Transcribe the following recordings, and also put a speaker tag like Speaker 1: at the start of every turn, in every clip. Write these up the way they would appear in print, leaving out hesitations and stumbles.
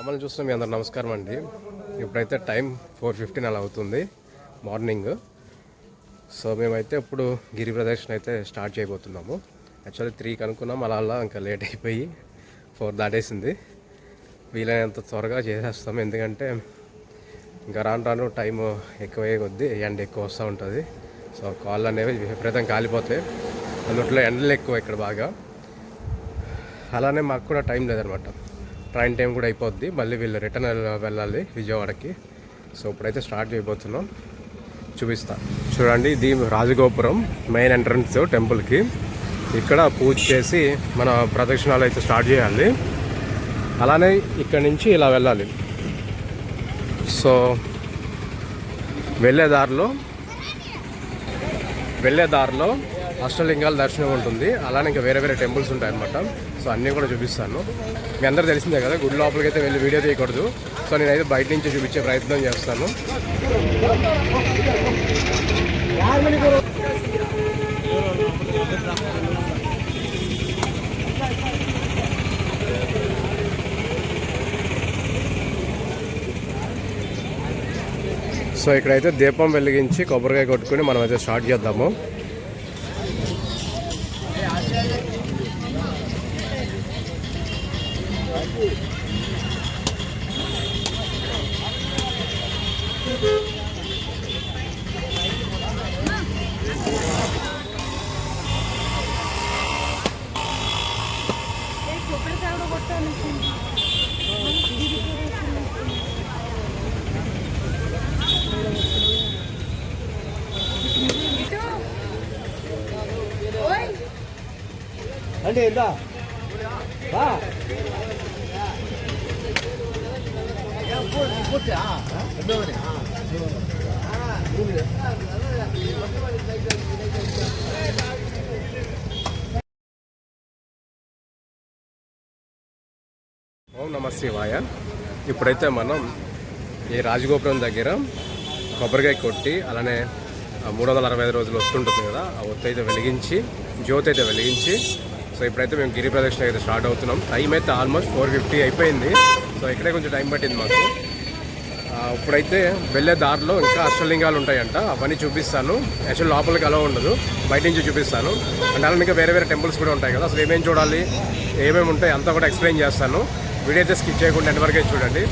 Speaker 1: మమ్మల్ని చూస్తున్న మీ అందరు నమస్కారం అండి. ఇప్పుడైతే టైం 4:15 అలా అవుతుంది మార్నింగ్. సో మేమైతే ఇప్పుడు గిరి ప్రదక్షిణ అయితే స్టార్ట్ చేయబోతున్నాము. యాక్చువల్లీ 3కి అనుకున్నాం, అలా ఇంకా లేట్ అయిపోయి 4 దాటేసింది. వీలైనంత త్వరగా చేసేస్తాము, ఎందుకంటే ఇంకా రాను టైం ఎక్కువయ్యే కొద్దీ ఎండ ఎక్కువ వస్తూ ఉంటుంది. సో కాళ్ళు అనేవి విపరీతం కాలిపోతాయి. అందుట్లో ఎండలు ఎక్కువ ఇక్కడ బాగా. అలానే మాకు కూడా టైం లేదనమాట, ట్రైన్ టైం కూడా అయిపోద్ది. మళ్ళీ వీళ్ళు రిటర్న్ వెళ్ళాలి విజయవాడకి. సో ఇప్పుడైతే స్టార్ట్ చేయబోతున్నాం, చూపిస్తా. చూడండి, ఇది రాజగోపురం మెయిన్ ఎంట్రన్స్ టెంపుల్కి. ఇక్కడ పూజ చేసి మన ప్రదక్షిణాలు అయితే స్టార్ట్ చేయాలి. అలానే ఇక్కడి నుంచి ఇలా వెళ్ళాలి. సో వెళ్ళే దారిలో అష్టలింగాల దర్శనం ఉంటుంది. అలానే ఇంకా వేరే టెంపుల్స్ ఉంటాయన్నమాట. సో అన్నీ కూడా చూపిస్తాను. మీ అందరూ తెలిసిందే కదా, గుడి లోపలికి అయితే వెళ్ళి వీడియో తీయకూడదు. సో నేనైతే బయట నుంచి చూపించే ప్రయత్నం చేస్తాను. సో ఇక్కడైతే దీపం వెలిగించి కొబ్బరికాయ కొట్టుకుని మనం అయితే స్టార్ట్ చేద్దాము.
Speaker 2: అంటే ఎంత
Speaker 1: ఓం నమ శివాయ. ఇప్పుడైతే మనం ఈ రాజగోపురం దగ్గర కొబ్బరికాయ కొట్టి, అలానే 365 రోజులు వస్తుంటుంది కదా, ఆ ఒత్తు అయితే వెలిగించి, జ్యోతి అయితే వెలిగించి, సో ఇప్పుడైతే మేము గిరి ప్రదక్షిణ అయితే స్టార్ట్ అవుతున్నాం. టైం అయితే ఆల్మోస్ట్ 4:50 అయిపోయింది. సో ఇక్కడే కొంచెం టైం పట్టింది మాకు. ఇప్పుడైతే వెళ్ళే దారిలో ఇంకా అష్టలింగాలు ఉంటాయంట, అవన్నీ చూపిస్తాను. యాక్చువల్ లోపలికి అలా ఉండదు, బయట నుంచి చూపిస్తాను. అంటే అలా ఇంకా వేరే టెంపుల్స్ కూడా ఉంటాయి కదా, అసలు ఏమేమి చూడాలి, ఏమేమి ఉంటాయి అంతా కూడా ఎక్స్ప్లెయిన్ చేస్తాను. వీడియో అయితే స్కిప్ చేయకుండా ఎంతవరకే చూడండి.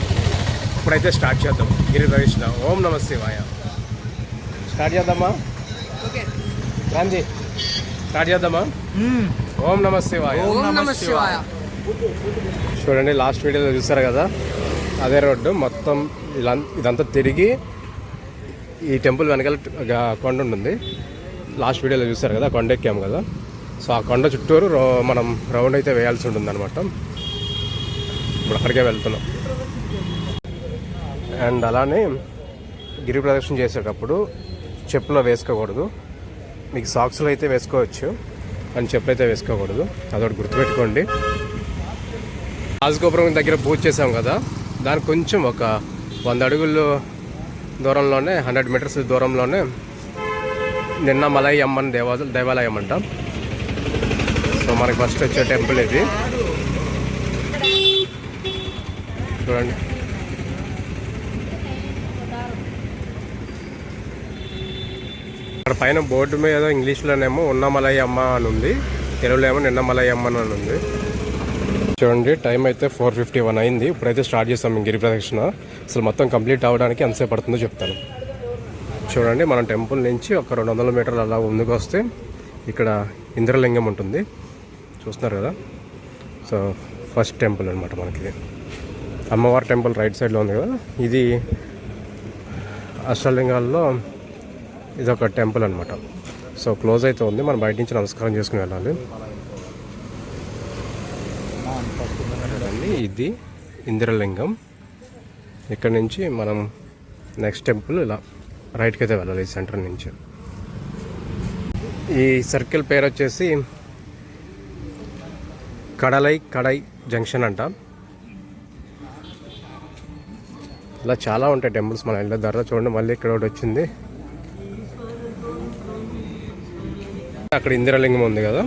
Speaker 1: ఇప్పుడైతే స్టార్ట్ చేద్దాం గిరి ప్రదక్షిణ. ఓం నమ శివాయ. స్టార్ట్ చేద్దామా గాంధీ? స్టార్ట్ చేద్దామా? ఓం నమ శివాయ. చూడండి, లాస్ట్ వీడియోలో చూసారు కదా, అదే రోడ్డు మొత్తం ఇదంతా తిరిగి ఈ టెంపుల్ వెనకాల కొండ ఉంటుంది. లాస్ట్ వీడియోలో చూసారు కదా, కొండ ఎక్కాము కదా. సో ఆ కొండ చుట్టూరు మనం రౌండ్ అయితే వేయాల్సి ఉంటుంది అనమాట. ఇప్పుడు అక్కడికే వెళ్తున్నాం. అండ్ అలానే గిరి ప్రదక్షిణ చేసేటప్పుడు చెప్పులు వేసుకోకూడదు. మీకు సాక్స్లో అయితే వేసుకోవచ్చు, అని చెప్పులు అయితే వేసుకోకూడదు. అదొకటి గుర్తుపెట్టుకోండి. రాజగోపురం దగ్గర పూజ చేసాం కదా, దానికి కొంచెం ఒక 100 అడుగులు దూరంలోనే, 100 మీటర్స్ దూరంలోనే నిన్న మలై అమ్మన్ దేవాలయం అంట. సో మనకి ఫస్ట్ వచ్చే టెంపుల్ ఇది. చూడండి, పైన బోర్డు మీద ఇంగ్లీష్లోనేమో ఉన్నమలయమ్మ అని ఉంది, తెలుగులో ఏమో నిన్నమలయమ్మ అని ఉంది. చూడండి టైం అయితే 4:51 అయింది. ఇప్పుడైతే స్టార్ట్ చేస్తాం గిరి ప్రదక్షిణ. అసలు మొత్తం కంప్లీట్ అవ్వడానికి ఎంతసేపు పడుతుందో చెప్తాను. చూడండి మనం టెంపుల్ నుంచి ఒక 200 మీటర్లు అలా ముందుకు వస్తే ఇక్కడ ఇంద్రలింగం ఉంటుంది, చూస్తున్నారు కదా. సో ఫస్ట్ టెంపుల్ అనమాట మనకి. అమ్మవారి టెంపుల్ రైట్ సైడ్లో ఉంది కదా, ఇది అష్టలింగాల్లో ఇది ఒక టెంపుల్ అనమాట. సో క్లోజ్ అయితే ఉంది, మనం బయట నుంచి నమస్కారం చేసుకుని వెళ్ళాలి. ఇది ఇంద్రలింగం. ఇక్కడ నుంచి మనం నెక్స్ట్ టెంపుల్ ఇలా రైట్కి అయితే వెళ్ళాలి సెంటర్ నుంచి. ఈ సర్కిల్ పేరు వచ్చేసి కడై జంక్షన్ అంట. ఇలా చాలా ఉంటాయి టెంపుల్స్ మనం వెళ్ళే దారిలో. చూడండి మళ్ళీ ఇక్కడ ఒకటి వచ్చింది, అక్కడ ఇందిరాలింగం ఉంది కదా,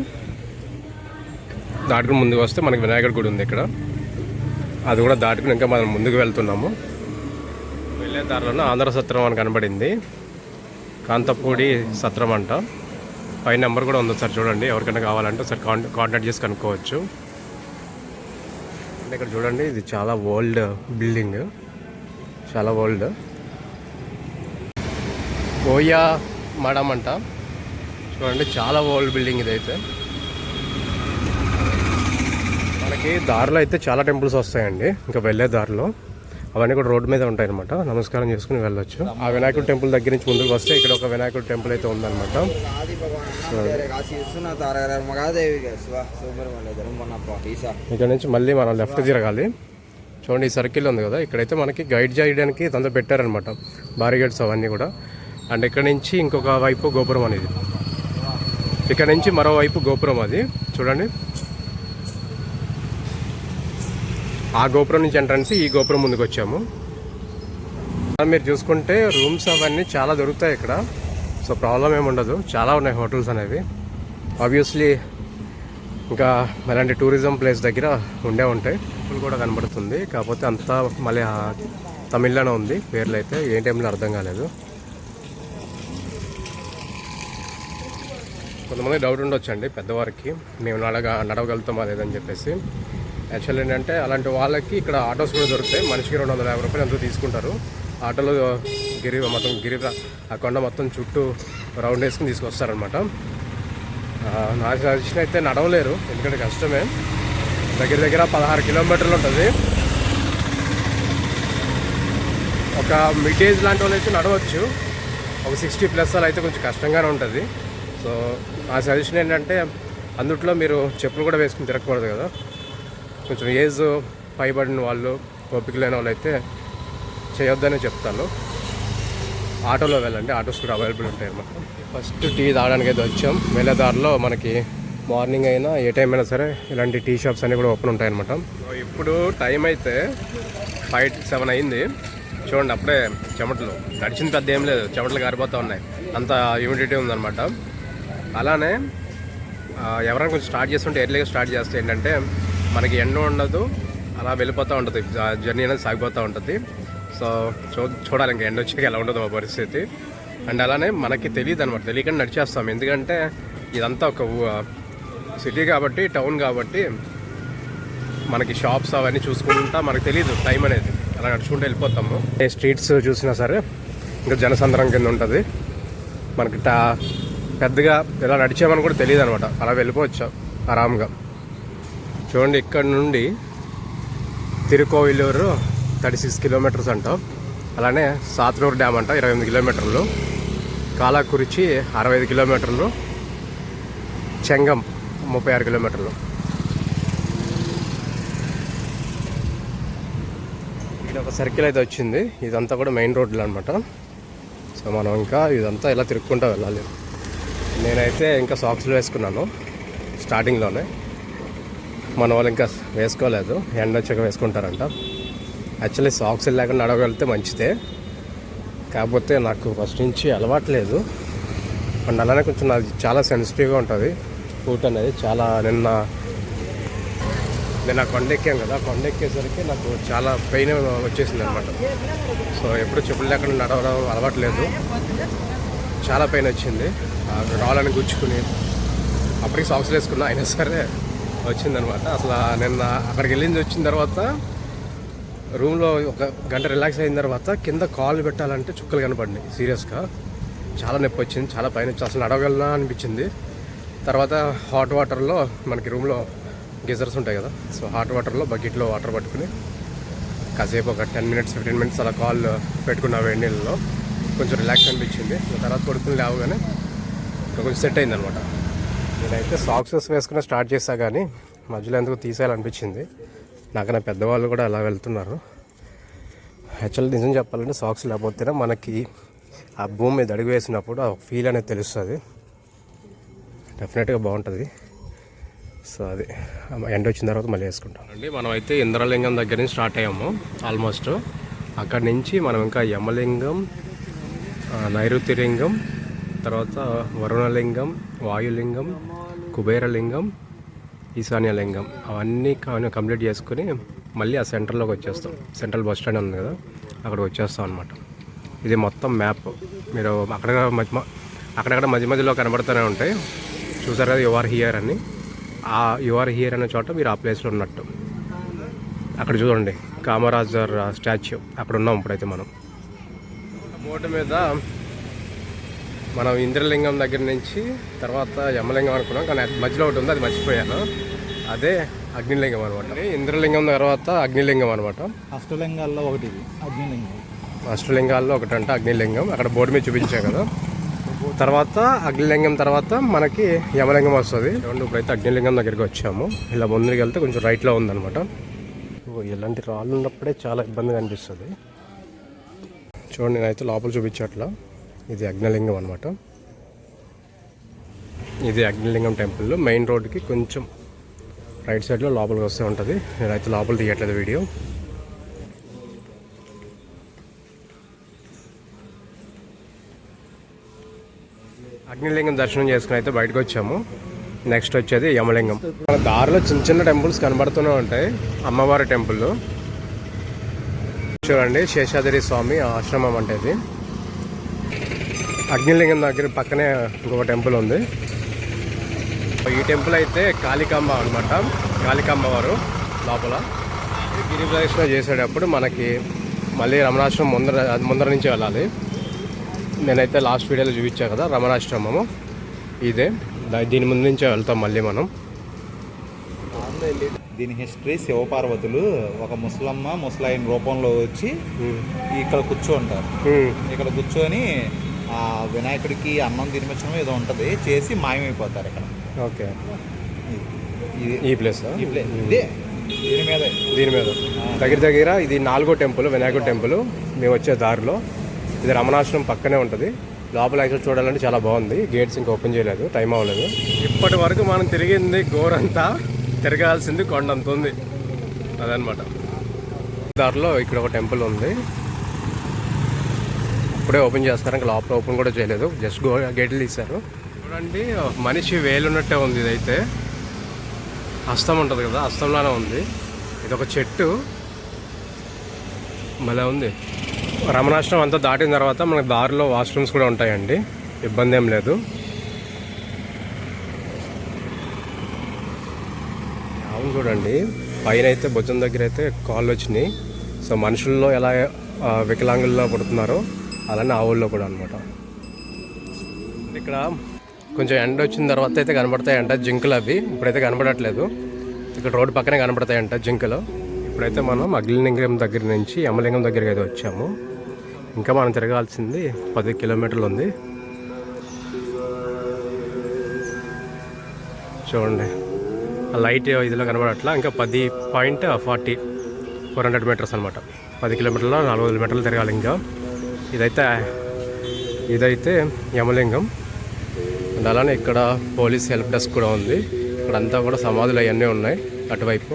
Speaker 1: దాటుకుని ముందుకు వస్తే మనకి వినాయకుడి గుడి ఉంది ఇక్కడ. అది కూడా దాటుకుని ఇంకా మనం ముందుకు వెళ్తున్నాము. వెళ్ళే దారిలోనే ఆంధ్ర సత్రం అని కనబడింది, కాంతపూడి సత్రం అంట. పై నెంబర్ కూడా ఉంది సార్, చూడండి ఎవరికైనా కావాలంటే ఒకసారి కాంటాక్ట్ చేసి కనుక్కోవచ్చు. అంటే ఇక్కడ చూడండి ఇది చాలా ఓల్డ్ బిల్డింగ్, చాలా ఓల్డ్. ఓయా మడం అంట. చూడండి చాలా ఓల్డ్ బిల్డింగ్ ఇదైతే. మనకి దారిలో అయితే చాలా టెంపుల్స్ వస్తాయండి, ఇంకా వెళ్ళే దారిలో అవన్నీ కూడా రోడ్డు మీద ఉంటాయి అనమాట. నమస్కారం చేసుకుని వెళ్ళొచ్చు. ఆ వినాయకుడి టెంపుల్ దగ్గర నుంచి ముందుకు వస్తే ఇక్కడ ఒక వినాయకుడి టెంపుల్ అయితే ఉందన్నమాట. ఇక్కడ నుంచి మళ్ళీ మనం లెఫ్ట్ తిరగాలి. చూడండి ఈ సర్కిల్ ఉంది కదా, ఇక్కడైతే మనకి గైడ్ చేయడానికి తనతో పెట్టారనమాట బారిగేట్స్ అవన్నీ కూడా. అండ్ ఇక్కడ నుంచి ఇంకొక వైపు గోపురం అనేది, ఇక్కడ నుంచి మరోవైపు గోపురం అది చూడండి. ఆ గోపురం నుంచి ఎంట్రన్స్, ఈ గోపురం ముందుకు వచ్చాము. మీరు చూసుకుంటే రూమ్స్ అవన్నీ చాలా దొరుకుతాయి ఇక్కడ. సో ప్రాబ్లం ఏమి ఉండదు, చాలా ఉన్నాయి హోటల్స్ అనేవి. ఆబ్వియస్లీ ఇంకా అలాంటి టూరిజం ప్లేస్ దగ్గర ఉండే ఉంటాయి. టెంపుల్ కూడా కనబడుతుంది, కాకపోతే అంతా మళ్ళీ తమిళ్లోనే ఉంది. పేర్లు అయితే ఏ టైంలో అర్థం కాలేదు. కొంతమంది డౌట్ ఉండొచ్చండి పెద్దవారికి, మేము నడవగలుగుతామా లేదని చెప్పేసి. యాక్చువల్ ఏంటంటే అలాంటి వాళ్ళకి ఇక్కడ ఆటోస్ కూడా దొరుకుతాయి. మనిషికి 250 రూపాయలు ఎంతో తీసుకుంటారు. ఆటోలో గిరి ఆ కొండ మొత్తం చుట్టూ రౌండ్ వేసుకుని తీసుకొస్తారనమాట. నా సజెషన్ అయితే నడవలేరు, ఎందుకంటే కష్టమే. దగ్గర 16 కిలోమీటర్లు ఉంటుంది. ఒక మిడ్ ఏజ్ లాంటి వాళ్ళు అయితే నడవచ్చు, ఒక 60+ వాళ్ళు అయితే కొంచెం కష్టంగానే ఉంటుంది. సో నా సజెషన్ ఏంటంటే అందుట్లో మీరు చెప్పులు కూడా వేసుకుని తిరగకూడదు కదా. కొంచెం ఏజ్ పైబడిన వాళ్ళు, ఓపిక లేని వాళ్ళు అయితే చేయొద్దనే చెప్తాను. ఆటోలో వెళ్ళండి, ఆటోస్ కూడా అవైలబుల్ ఉంటాయి అన్నమాట. ఫస్ట్ టీ తాగడానికి అయితే వచ్చాం. వెళ్ళే దారిలో మనకి మార్నింగ్ అయినా ఏ టైం అయినా సరే ఇలాంటి టీ షాప్స్ అన్నీ కూడా ఓపెన్ ఉంటాయన్నమాట. ఇప్పుడు టైం అయితే 5-7 అయింది. చూడండి అప్పుడే చెమటలు, గడిచింది పెద్ద ఏం లేదు, చెమటలు కారిపోతూ ఉన్నాయి, అంత హ్యూమిడిటీ ఉందన్నమాట. అలానే ఎవరైనా కొంచెం స్టార్ట్ చేస్తుంటే ఎర్లీగా స్టార్ట్ చేస్తే ఏంటంటే మనకి ఎండ ఉండదు, అలా వెళ్ళిపోతూ ఉంటుంది, జర్నీ అనేది సాగిపోతూ ఉంటుంది. సో చూడాలి ఇంకా ఎండ వచ్చాక ఎలా ఉండదు ఆ పరిస్థితి. అండ్ అలానే మనకి తెలియదు అనమాట, తెలియకుండా నడిచేస్తాం. ఎందుకంటే ఇదంతా ఒక సిటీ కాబట్టి, టౌన్ కాబట్టి మనకి షాప్స్ అవన్నీ చూసుకుంటా మనకు తెలియదు టైం అనేది, అలా నడుచుకుంటూ వెళ్ళిపోతాము. ఏ స్ట్రీట్స్ చూసినా సరే ఇంకా జనసంద్రం కింద ఉంటుంది. మనకి పెద్దగా ఇలా నడిచామని కూడా తెలియదు అనమాట, అలా వెళ్ళిపోవచ్చు ఆరాంగా. చూడండి ఇక్కడ నుండి తిరుకోవిలూరు 36 కిలోమీటర్స్ అంట. అలానే సాత్నూరు డ్యామ్ అంట 28 కిలోమీటర్లు. కాలాకురిచి 65 కిలోమీటర్లు. చెంగం 36 కిలోమీటర్లు. ఇక్కడ ఒక సర్కిల్ అయితే వచ్చింది, ఇదంతా కూడా మెయిన్ రోడ్లు అనమాట. సో మనం ఇంకా ఇదంతా ఇలా తిరుక్కుంటూ వెళ్ళాలి. నేనైతే ఇంకా సాక్స్లు వేసుకున్నాను స్టార్టింగ్లోనే, మన వాళ్ళు ఇంకా వేసుకోలేదు, ఎండ వచ్చాక వేసుకుంటారంట. యాక్చువల్లీ సాక్స్ లేకుండా నడవగలిగితే మంచిదే, కాకపోతే నాకు ఫస్ట్ నుంచి అలవాట్లేదు. అండ్ అలానే కొంచెం నాకు చాలా సెన్సిటివ్గా ఉంటుంది ఫుట్ అనేది. చాలా నిన్న కొండ ఎక్కాం కదా, కొండ ఎక్కేసరికి నాకు చాలా పెయిన్ వచ్చేసింది అనమాట. సో ఎప్పుడు చెప్పులు లేకుండా నడవడం అలవాట్లేదు. చాలా పెయిన్ వచ్చింది. రాళ్ళని గుచ్చుకుని అప్పటికి సాక్స్లు వేసుకున్నా, అయినా సరే వచ్చిందనమాట. అసలు నిన్న అక్కడికి వెళ్ళింది వచ్చిన తర్వాత రూమ్లో ఒక గంట రిలాక్స్ అయిన తర్వాత కింద కాల్ పెట్టాలంటే చుక్కలు కనపడినాయి. సీరియస్గా చాలా నొప్పి వచ్చింది, చాలా పైన వచ్చి అసలు నడవగలనా అనిపించింది. తర్వాత హాట్ వాటర్లో మనకి రూమ్లో గీజర్స్ ఉంటాయి కదా, సో హాట్ వాటర్లో బకెట్లో వాటర్ పట్టుకుని కాసేపు ఒక 10 minutes 15 minutes అలా కాల్ పెట్టుకున్న వేడి నీళ్ళలో కొంచెం రిలాక్స్ అనిపించింది. తర్వాత కొడుకుని లేవగానే కొంచెం సెట్ అయింది అనమాట. నేనైతే సాక్సెస్ వేసుకుని స్టార్ట్ చేశా, కానీ మధ్యలో ఎందుకు తీసేయాలనిపించింది. నాకన్నా పెద్దవాళ్ళు కూడా అలా వెళ్తున్నారు. యాక్చువల్లీ నిజం చెప్పాలంటే సాక్స్ లేకపోతేనే మనకి ఆ భూమి మీద అడుగు వేసినప్పుడు ఆ ఫీల్ అనేది తెలుస్తుంది, డెఫినెట్గా బాగుంటుంది. సో అది ఎండ వచ్చిన తర్వాత మళ్ళీ వేసుకుంటాం అండి. మనం అయితే ఇంద్రలింగం దగ్గర నుంచి స్టార్ట్ అయ్యాము ఆల్మోస్ట్. అక్కడి నుంచి మనం ఇంకా యమలింగం, నైరుతి లింగం, తర్వాత వరుణలింగం, వాయులింగం, కుబేరలింగం, ఈశాన్యలింగం అవన్నీ కంప్లీట్ చేసుకుని మళ్ళీ ఆ సెంటర్లోకి వచ్చేస్తాం. సెంట్రల్ బస్ స్టాండ్ ఉంది కదా, అక్కడికి వచ్చేస్తాం అనమాట. ఇది మొత్తం మ్యాప్. మీరు అక్కడక్కడ మధ్య మధ్యలో కనబడుతూనే ఉంటాయి. చూసారు కదా యువర్ హియర్ అని. ఆ యువర్ హియర్ అనే చోట మీరు ఆ ప్లేస్లో ఉన్నట్టు. అక్కడ చూడండి కామరాజర్ స్టాచ్యూ, అక్కడ ఉన్నాం ఇప్పుడైతే మనం. బోర్డు మీద మనం ఇంద్రలింగం దగ్గర నుంచి తర్వాత యమలింగం అనుకున్నాం, కానీ మధ్యలో ఒకటి ఉంది, అది మర్చిపోయాను. అదే అగ్నిలింగం అనమాట. ఇంద్రలింగం తర్వాత అగ్నిలింగం అనమాట.
Speaker 2: అష్టలింగాల్లో ఒకటి అగ్నిలింగం.
Speaker 1: అష్టలింగాల్లో ఒకటంట అగ్నిలింగం. అక్కడ బోర్డు మీద చూపించాం కదా. తర్వాత అగ్నిలింగం తర్వాత మనకి యమలింగం వస్తుంది. ఇప్పుడైతే అగ్నిలింగం దగ్గరికి వచ్చాము. ఇలా ముందుకు వెళ్తే కొంచెం రైట్లో ఉందన్నమాట. ఇలాంటి రాళ్ళు ఉన్నప్పుడే చాలా ఇబ్బందిగా అనిపిస్తుంది. చూడండి, నేనైతే లోపల చూపించట్లా. ఇది అగ్నిలింగం అనమాట. ఇది అగ్నిలింగం టెంపుల్. మెయిన్ రోడ్కి కొంచెం రైట్ సైడ్లో లోపలికి వస్తూ ఉంటుంది. నేనైతే లోపల తీయట్లేదు వీడియో. అగ్నిలింగం దర్శనం చేసుకుని అయితే బయటకు వచ్చాము. నెక్స్ట్ వచ్చేది యమలింగం. మన దారిలో చిన్న చిన్న టెంపుల్స్ కనబడుతూనే ఉంటాయి. అమ్మవారి టెంపుల్ చూడండి, శేషాద్రి స్వామి ఆశ్రమం అంటే ఇది. అగ్నిలింగం దగ్గర పక్కనే ఇంకొక టెంపుల్ ఉంది. ఈ టెంపుల్ అయితే కాళికాంబ అనమాట. కాళికాంబ వారు లోపల గిరి ప్రదక్షిణ చేసేటప్పుడు మనకి మళ్ళీ రమణాశ్రమం ముందర నుంచి వెళ్ళాలి. నేనైతే లాస్ట్ వీడియోలో చూపించా కదా రమణాశ్రమము, ఇదే. దీని ముందు నుంచే వెళ్తాం మళ్ళీ మనం.
Speaker 2: దీని హిస్టరీ, శివపార్వతులు ఒక ముసలాయన రూపంలో వచ్చి ఇక్కడ కూర్చోంటారు. ఇక్కడ కూర్చొని ఆ వినాయకుడికి అన్నం తినిపించడం ఏదో ఉంటుంది, చేసి మాయమైపోతారు ఇక్కడ.
Speaker 1: ఓకే, ఈ ప్లేస్
Speaker 2: ఇదే దీని మీద
Speaker 1: దగ్గర ఇది 4వ టెంపుల్, వినాయకుడి టెంపుల్. మేము వచ్చే దారిలో ఇది రమణాశ్రమం పక్కనే ఉంటుంది. లోపల యాక్చువల్ చూడాలంటే చాలా బాగుంది. గేట్స్ ఇంకా ఓపెన్ చేయలేదు, టైం అవ్వలేదు. ఇప్పటి వరకు మనం తిరిగింది గోరంతా, తిరగాల్సింది కొండంత ఉంది. అదనమాట. దారిలో ఇక్కడ ఒక టెంపుల్ ఉంది, ఇప్పుడే ఓపెన్ చేస్తారు. ఇంకా లోపల ఓపెన్ కూడా చేయలేదు, జస్ట్ గేట్లు తీశారు. చూడండి, మనిషి వేలున్నట్టే ఉంది. ఇదైతే హస్తం ఉంటుంది కదా, హస్తంలానే ఉంది. ఇది ఒక చెట్టు భలే ఉంది. రమణాశ్రమం అంతా దాటిన తర్వాత మనకు దారిలో వాష్రూమ్స్ కూడా ఉంటాయండి, ఇబ్బంది ఏం లేదు. అవును చూడండి, పైన అయితే భుజం దగ్గర అయితే కాళ్ళు వచ్చినాయి. సో మనుషుల్లో ఎలా వికలాంగుల్లో పుడుతున్నారో అలానే ఆవుల్లో కూడా అనమాట. ఇక్కడ కొంచెం ఎండ వచ్చిన తర్వాత అయితే కనబడతాయంట జింకలు. అవి ఇప్పుడైతే కనబడట్లేదు. ఇక్కడ రోడ్డు పక్కనే కనబడతాయంట జింకలు. ఇప్పుడైతే మనం అగ్నిలింగం దగ్గర నుంచి యమలింగం దగ్గరికి అయితే వచ్చాము. ఇంకా మనం తిరగాల్సింది 10 కిలోమీటర్లు ఉంది. చూడండి, లైట్ ఇదిలో కనబడట్లా. ఇంకా 10.40 400 మీటర్స్ అనమాట. 10 కిలోమీటర్లో 400 మీటర్లు తిరగాలి. ఇంకా ఇదైతే యమలింగం. అండ్ అలానే ఇక్కడ పోలీస్ హెల్ప్ డెస్క్ కూడా ఉంది. ఇక్కడంతా కూడా సమాధులు అవన్నీ ఉన్నాయి అటువైపు.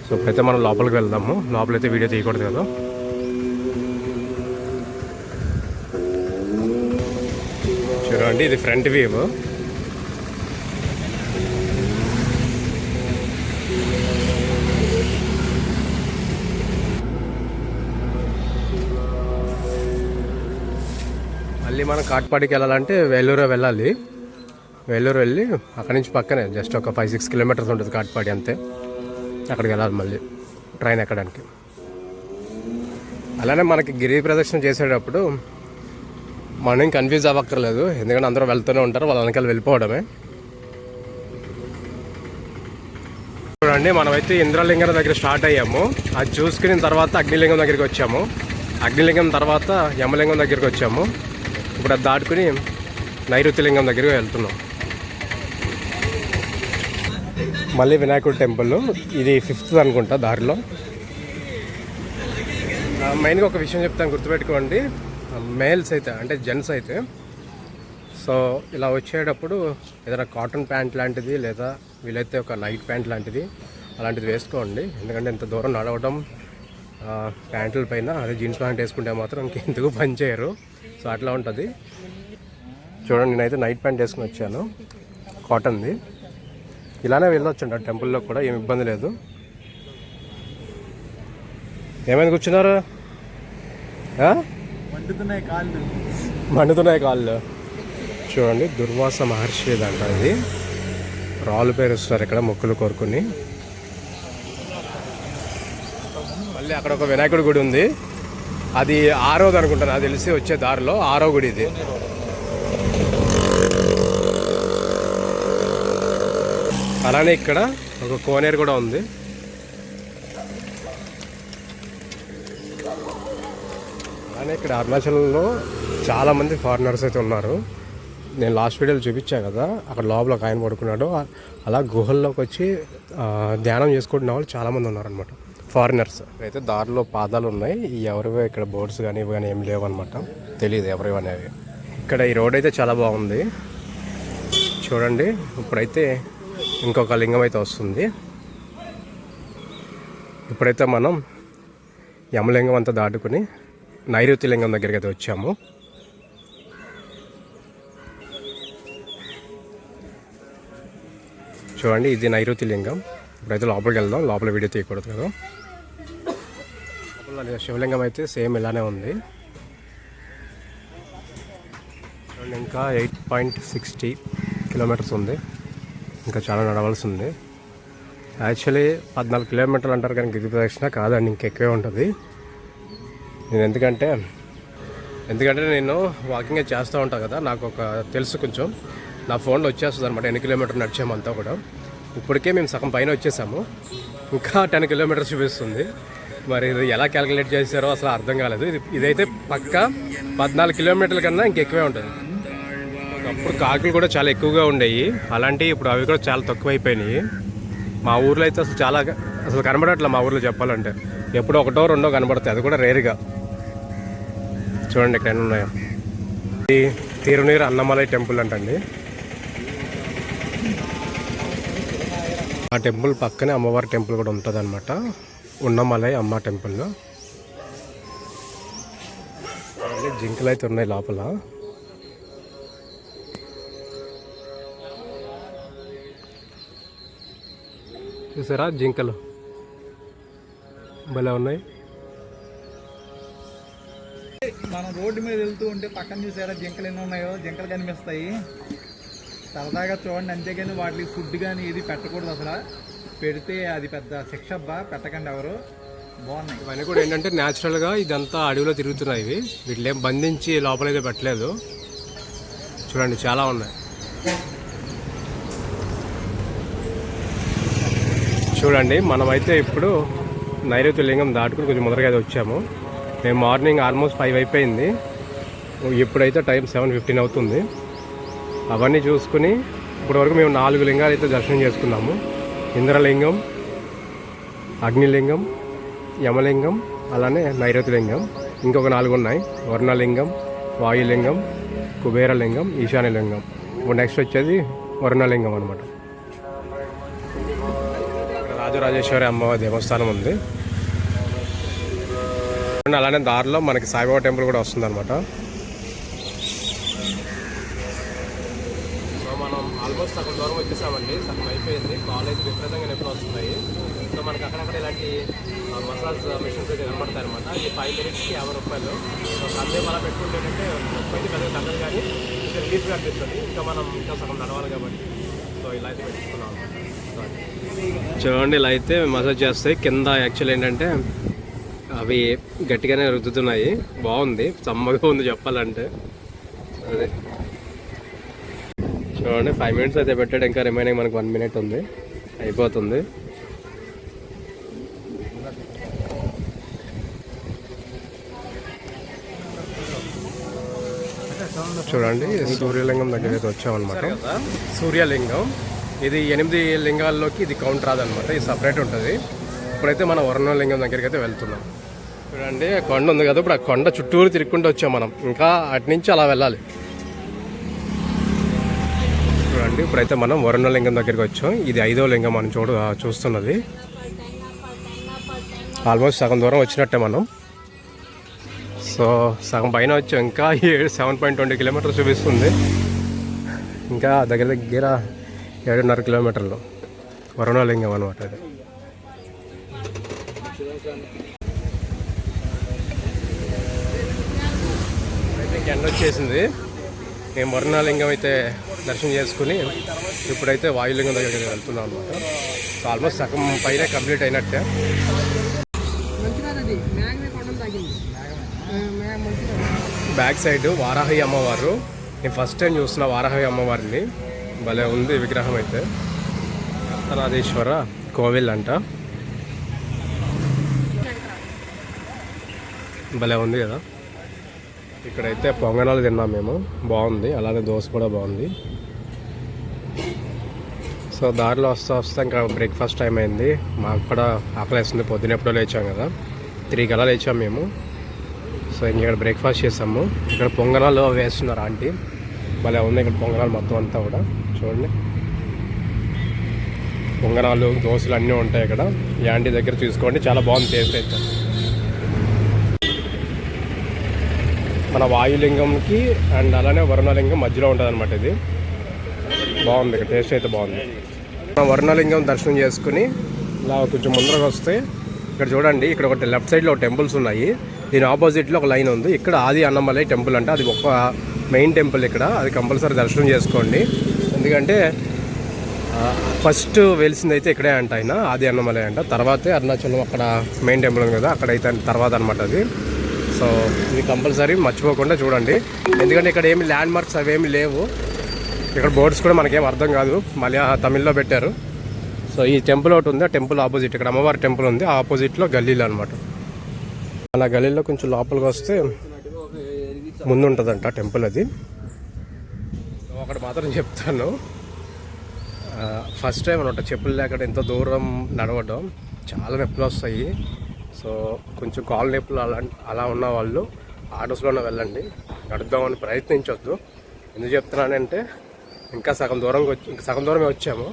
Speaker 1: సో ఇప్పుడైతే మనం లోపలికి వెళ్దాము. లోపలైతే వీడియో తీయకూడదు కదా. చూడండి, ఇది ఫ్రంట్ వ్యూ. మళ్ళీ మనం కాట్పాడికి వెళ్ళాలంటే వేలూరు వెళ్ళాలి. వేలూరు వెళ్ళి అక్కడి నుంచి పక్కనే జస్ట్ ఒక 5-6 కిలోమీటర్స్ ఉంటుంది కాట్పాడి, అంతే. అక్కడికి వెళ్ళాలి మళ్ళీ ట్రైన్ ఎక్కడానికి. అలానే మనకి గిరి ప్రదక్షిణ చేసేటప్పుడు మనం కన్ఫ్యూజ్ అవ్వక్కర్లేదు, ఎందుకంటే అందరూ వెళ్తూనే ఉంటారు, వాళ్ళ వెనకాల వెళ్ళిపోవడమే. చూడండి, మనమైతే ఇంద్రలింగం దగ్గర స్టార్ట్ అయ్యాము. అది చూసుకుని తర్వాత అగ్నిలింగం దగ్గరికి వచ్చాము. అగ్నిలింగం తర్వాత యమలింగం దగ్గరికి వచ్చాము. ఇప్పుడు అది దాటుకుని నైరుతి లింగం దగ్గరికి వెళ్తున్నాం. మళ్ళీ వినాయకుడి టెంపుల్, ఇది 5th అనుకుంటా దారిలో. మెయిన్గా ఒక విషయం చెప్తాను, గుర్తుపెట్టుకోండి. మేల్స్ అయితే అంటే జెంట్స్ అయితే సో ఇలా వచ్చేటప్పుడు ఏదైనా కాటన్ ప్యాంట్ లాంటిది లేదా వీలైతే ఒక నైట్ ప్యాంట్ లాంటిది అలాంటిది వేసుకోండి. ఎందుకంటే ఇంత దూరం నడవడం ప్యాంట్ల పైన అదే జీన్స్ ప్యాంట్ వేసుకుంటే మాత్రం ఇంకెందుకు పని చేయరు. సో అట్లా ఉంటుంది. చూడండి, నేనైతే నైట్ ప్యాంట్ వేసుకుని వచ్చాను, కాటన్ది. ఇలానే వెళ్ళొచ్చండి టెంపుల్లో కూడా, ఏమి ఇబ్బంది లేదు. ఏమైనా కూర్చున్నారు? మండుతున్నాయి కాళ్ళు. చూడండి, దుర్వాస మహర్షి అంట ఇది. రాళ్ళు పేరుస్తున్నారు ఇక్కడ మొక్కులు కోరుకుని. మళ్ళీ అక్కడ ఒక వినాయకుడి గుడి ఉంది, అది 6వది అనుకుంటాను, అది తెలిసి వచ్చే దారిలో 6వ గుడి ఇది. అలానే ఇక్కడ ఒక కోనేరు కూడా ఉంది. అలానే ఇక్కడ అరుణాచలంలో చాలామంది ఫారినర్స్ అయితే ఉన్నారు. నేను లాస్ట్ వీడియోలో చూపించా కదా, అక్కడ లోపల ఒక ఆయన పడుకున్నాడు. అలా గుహల్లోకి వచ్చి ధ్యానం చేసుకుంటున్న వాళ్ళు చాలామంది ఉన్నారనమాట, ఫారినర్స్. అయితే దారిలో పాదాలు ఉన్నాయి, ఎవరివో ఇక్కడ బోర్డ్స్ కానీ ఇవి కానీ ఏం లేవు అనమాట, తెలియదు ఎవరివి అనేవి. ఇక్కడ ఈ రోడ్ అయితే చాలా బాగుంది చూడండి. ఇప్పుడైతే ఇంకొక లింగం అయితే వస్తుంది. ఇప్పుడైతే మనం యమలింగం అంతా దాటుకుని నైరుతి లింగం దగ్గరికి అయితే వచ్చాము. చూడండి, ఇది నైరుతి లింగం. ఇప్పుడైతే లోపలికి వెళ్దాం, లోపల వీడియో తీయకూడదు కదా. లోపల శివలింగం అయితే సేమ్ ఇలానే ఉంది. చూడండి, ఇంకా 8.60 కిలోమీటర్స్ ఉంది, ఇంకా చాలా నడవలసి ఉంది. యాక్చువల్లీ 14 కిలోమీటర్లు అంటారు కానీ గిరి ప్రదక్షిణ కాదండి, ఇంకెక్కువే ఉంటుంది. నేను ఎందుకంటే నేను వాకింగ్ చేస్తూ ఉంటాను కదా, నాకు ఒక తెలుసు కొంచెం, నా ఫోన్లో వచ్చేస్తుంది అనమాట ఎన్ని కిలోమీటర్లు నడిచామంతా కూడా. ఇప్పటికే మేము సగం పైన వచ్చేసాము, ఇంకా 10 కిలోమీటర్స్ చూపిస్తుంది. మరి ఇది ఎలా క్యాలిక్యులేట్ చేశారో అసలు అర్థం కాలేదు. ఇదైతే పక్కా 14 కిలోమీటర్ల కన్నా ఇంకెక్కువే ఉంటుంది. అప్పుడు కాకులు కూడా చాలా ఎక్కువగా ఉండేవి, అలాంటివి ఇప్పుడు అవి కూడా చాలా తక్కువైపోయినాయి. మా ఊర్లో అయితే అసలు కనబడట్లే. మా ఊర్లో చెప్పాలంటే ఎప్పుడో 1, 2 కనబడతాయి, అది కూడా రేరుగా. చూడండి ఇక్కడ ఎన్ని ఉన్నాయో. ఇది తిరునీరు అన్నమలై టెంపుల్ అంటండి. ఆ టెంపుల్ పక్కనే అమ్మవారి టెంపుల్ కూడా ఉంటుంది అనమాట, ఉన్నమలై అమ్మ టెంపుల్లో. జింకలు అయితే ఉన్నాయి లోపల. చూసారా జింకలు భలే ఉన్నాయి.
Speaker 2: మనం రోడ్డు మీద వెళ్తూ ఉంటే పక్కన చూసారా జింకలు ఎన్ని ఉన్నాయో, జింకలు కనిపిస్తాయి. సరదాగా చూడండి, అంతేగాని వాటికి ఫుడ్ కానీ ఇది పెట్టకూడదు. అసలు పెడితే అది పెద్ద శిక్ష, పెట్టకండి ఎవరు. బాగున్నాయి
Speaker 1: ఇవన్నీ కూడా. ఏంటంటే న్యాచురల్గా ఇదంతా అడవిలో తిరుగుతున్నాయి ఇవి, వీటిని ఏం బంధించి లోపలైతే పెట్టలేదు. చూడండి చాలా ఉన్నాయి. చూడండి, మనమైతే ఇప్పుడు నైరుతి లింగం దాటుకుని కొంచెం మొదలుగా అయితే వచ్చాము. మేము మార్నింగ్ ఆల్మోస్ట్ 5 అయిపోయింది, ఇప్పుడైతే టైం 7:15 అవుతుంది. అవన్నీ చూసుకుని ఇప్పటివరకు మేము 4 లింగాలు అయితే దర్శనం చేసుకున్నాము. ఇంద్రలింగం, అగ్నిలింగం, యమలింగం, అలానే నైరుతి లింగం. ఇంకొక 4 ఉన్నాయి, వర్ణలింగం, వాయులింగం, కుబేరలింగం, ఈశాన్యలింగం. ఇప్పుడు నెక్స్ట్ వచ్చేది వర్ణలింగం అనమాట. రాజరాజేశ్వరి అమ్మవారి దేవస్థానం ఉంది. అలానే దారిలో మనకి సాయిబాబా టెంపుల్ కూడా వస్తుంది అనమాట. సో మనం ఆల్మోస్ట్ సగం దూరం వచ్చేసామండి, సగం అయిపోయింది. కాలేజ్ విపరీతంగా నొప్పులు వస్తున్నాయి. సో మనకి అక్కడక్కడ ఇలాంటి మసాజ్ మిషన్స్ అయితే కనబడతాయి అనమాట. ఇది 5 minutesకి 50 రూపాయలు. సో కాసేపు అలా పెట్టుకుంటే ఏంటంటే నొప్పి పెద్దగా తగ్గదు, కానీ కొంచెం రిలీఫ్గా అనిపిస్తుంది. ఇంకా మనం ఇంకా సగం నడవాలి కాబట్టి సో ఇలా అయితే పెట్టుకున్నాం అనమాట. చూడండి ఇలా అయితే మసాజ్ చేస్తాయి. కింద యాక్చువల్ ఏంటంటే అవి గట్టిగానే రుద్దుతున్నాయి. బాగుంది, సమ్మగా ఉంది చెప్పాలంటే. అదే చూడండి 5 minutes అయితే పెట్టాడు. ఇంకా రిమైనింగ్ మనకు 1 minute ఉంది, అయిపోతుంది. చూడండి సూర్యలింగం దగ్గర అయితే వచ్చామన్నమాట. సూర్యలింగం ఇది 8 లింగాల్లోకి ఇది కౌంట్ రాదనమాట, ఇది సపరేట్ ఉంటుంది. ఇప్పుడైతే మనం వరుణలింగం దగ్గరికి అయితే వెళ్తున్నాం. చూడండి కొండ ఉంది కదా, ఇప్పుడు ఆ కొండ చుట్టూరు తిరుక్కుంటూ వచ్చాం మనం. ఇంకా అటు నుంచి అలా వెళ్ళాలి. చూడండి ఇప్పుడైతే మనం వరుణలింగం దగ్గరికి వచ్చాం. ఇది 5వ లింగం మనం చూస్తున్నది. ఆల్మోస్ట్ సగం దూరం వచ్చినట్టే మనం. సో సగం పైన వచ్చాం. ఇంకా 7.20 kilometers చూపిస్తుంది. ఇంకా దగ్గర 7.5 kilometers వరుణలింగం అనమాట. అది అయితే ఎండ వచ్చేసింది. మేము వరుణలింగం అయితే దర్శనం చేసుకుని ఇప్పుడైతే వాయులింగం దగ్గరికి వెళ్తున్నాం అనమాట. సో ఆల్మోస్ట్ సగం పైన కంప్లీట్ అయినట్టే. బ్యాక్ సైడ్ వారాహి అమ్మవారు. నేను ఫస్ట్ టైం చూస్తున్న వారాహి అమ్మవారిని. భలే ఉంది విగ్రహం అయితే. అర్ధనారీశ్వర కోవిల్ అంట. భలే ఉంది కదా. ఇక్కడైతే పొంగనాలు తిన్నాం మేము, బాగుంది. అలానే దోశ కూడా బాగుంది. సో దారిలో వస్తే ఇంకా బ్రేక్ఫాస్ట్ టైం అయింది. మాకు కూడా ఆకలేస్తుంది. పొద్దున ఎప్పుడో లేచాం కదా, 3 కల్లా లేచాం మేము. సో ఇంక ఇక్కడ బ్రేక్ఫాస్ట్ చేసాము. ఇక్కడ పొంగనాలు వేస్తున్నారు ఆంటీ. భలే ఉంది ఇక్కడ పొంగనాలు మొత్తం అంతా కూడా. చూడండి పొంగనాలు దోశలు అన్నీ ఉంటాయి ఇక్కడ. ఈ ఆంటీ దగ్గర చూసుకోండి, చాలా బాగుంది టేస్ట్ అయితే. మన వాయులింగంకి అండ్ అలానే వరుణలింగం మధ్యలో ఉంటుంది అనమాట. ఇది బాగుంది, ఇక్కడ టేస్ట్ అయితే బాగుంది. మనం వరుణలింగం దర్శనం చేసుకుని ఇలా కొంచెం ముందరకు వస్తే ఇక్కడ చూడండి, ఇక్కడ ఒకటి లెఫ్ట్ సైడ్లో టెంపుల్స్ ఉన్నాయి. దీని ఆపోజిట్లో ఒక లైన్ ఉంది. ఇక్కడ ఆది అన్నమలై టెంపుల్ అంటే అది ఒక మెయిన్ టెంపుల్ ఇక్కడ. అది కంపల్సరీ దర్శనం చేసుకోండి. ఎందుకంటే ఫస్ట్ వెలిసింది అయితే ఇక్కడే అంట ఆయన, ఆది అన్నమలై అంట. తర్వాతే అరుణాచలం అక్కడ మెయిన్ టెంపుల్ ఉంది కదా, అక్కడైతే తర్వాత అనమాట అది. సో ఇది కంపల్సరీ మర్చిపోకుండా చూడండి. ఎందుకంటే ఇక్కడ ఏమి ల్యాండ్ మార్క్స్ అవేమి లేవు. ఇక్కడ బోర్డ్స్ కూడా మనకేం అర్థం కాదు, మళ్ళీ తమిళ్లో పెట్టారు. సో ఈ టెంపుల్ ఒకటి ఉంది, ఆ టెంపుల్ ఆపోజిట్ ఇక్కడ అమ్మవారి టెంపుల్ ఉంది. ఆ ఆపోజిట్లో గల్లీలో అనమాట. అలా గల్లీలో కొంచెం లోపలికి వస్తే ముందు ఉంటుందంట టెంపుల్. అది ఒకటి మాత్రం చెప్తాను, ఫస్ట్ టైం అనమాట చెప్పులు లేకుండా ఎంతో దూరం నడవడం, చాలా నొప్పులు వస్తాయి. సో కొంచెం కాలు నొప్పులు అలా ఉన్న వాళ్ళు ఆటోస్లోనే వెళ్ళండి, నడుద్దామని ప్రయత్నించొద్దు. ఎందుకు చెప్తున్నానంటే ఇంకా సగం దూరమే వచ్చాము.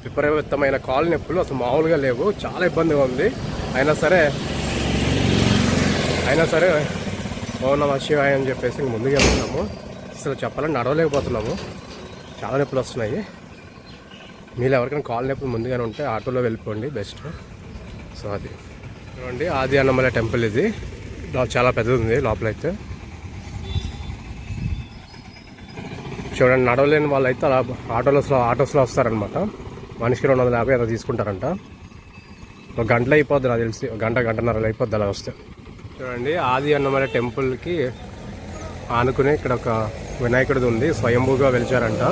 Speaker 1: విపరీతమైన కాలు నొప్పులు అసలు మామూలుగా లేవు, చాలా ఇబ్బందిగా ఉంది. అయినా సరే ఓం నమః శివాయ అని చెప్పేసి ఇంక ముందుకు వెళ్తున్నాము. అసలు చెప్పాలని నడవలేకపోతున్నాము, చాలా నొప్పులు వస్తున్నాయి. మీరు ఎవరికైనా కాలు నొప్పులు ముందుగానే ఉంటే ఆటోలో వెళ్ళిపోండి బెస్ట్. సో అది చూడండి ఆది అన్నమలై టెంపుల్. ఇది చాలా పెద్దది ఉంది లోపలైతే. చూడండి నడవలేని వాళ్ళు అయితే అలా ఆటోస్లో వస్తారనమాట. మనిషికి 250 అలా తీసుకుంటారంట. ఒక గంటలో అయిపోద్ది నాకు తెలిసి, గంటన్నర అయిపోద్ది అలా వస్తే. చూడండి ఆది అన్నమలై టెంపుల్కి ఆనుకుని ఇక్కడ ఒక వినాయకుడిది ఉంది, స్వయంభూగా వెలిచారంట.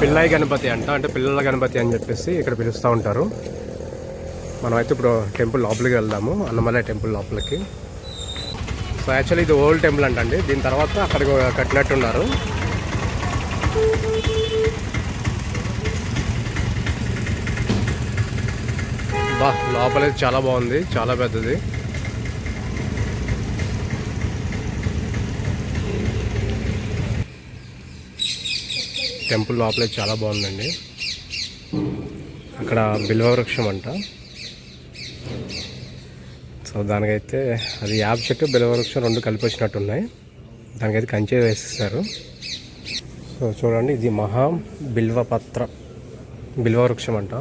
Speaker 1: పిల్లయ్య గణపతి అంట, అంటే పిల్లల గణపతి అని చెప్పేసి ఇక్కడ పిలుస్తూ ఉంటారు. మనమైతే ఇప్పుడు టెంపుల్ లోపలికి వెళ్దాము, అన్నమలై టెంపుల్ లోపలికి. సో యాక్చువల్లీ ఇది ఓల్డ్ టెంపుల్ అంటండి. దీని తర్వాత అక్కడికి కట్టినట్టున్నారు. లోపలైతే చాలా బాగుంది, చాలా పెద్దది. టెంపుల్ లోపలైతే చాలా బాగుందండి. అక్కడ బిల్వవృక్షం అంట. సో దానికైతే అది యాప్ చెట్టు బిల్వవృక్షం 2 కలిపి వచ్చినట్టున్నాయి. దానికైతే కంచె వేసేస్తారు. సో చూడండి, ఇది మహా బిల్వపత్ర బిల్వవృక్షం అంట.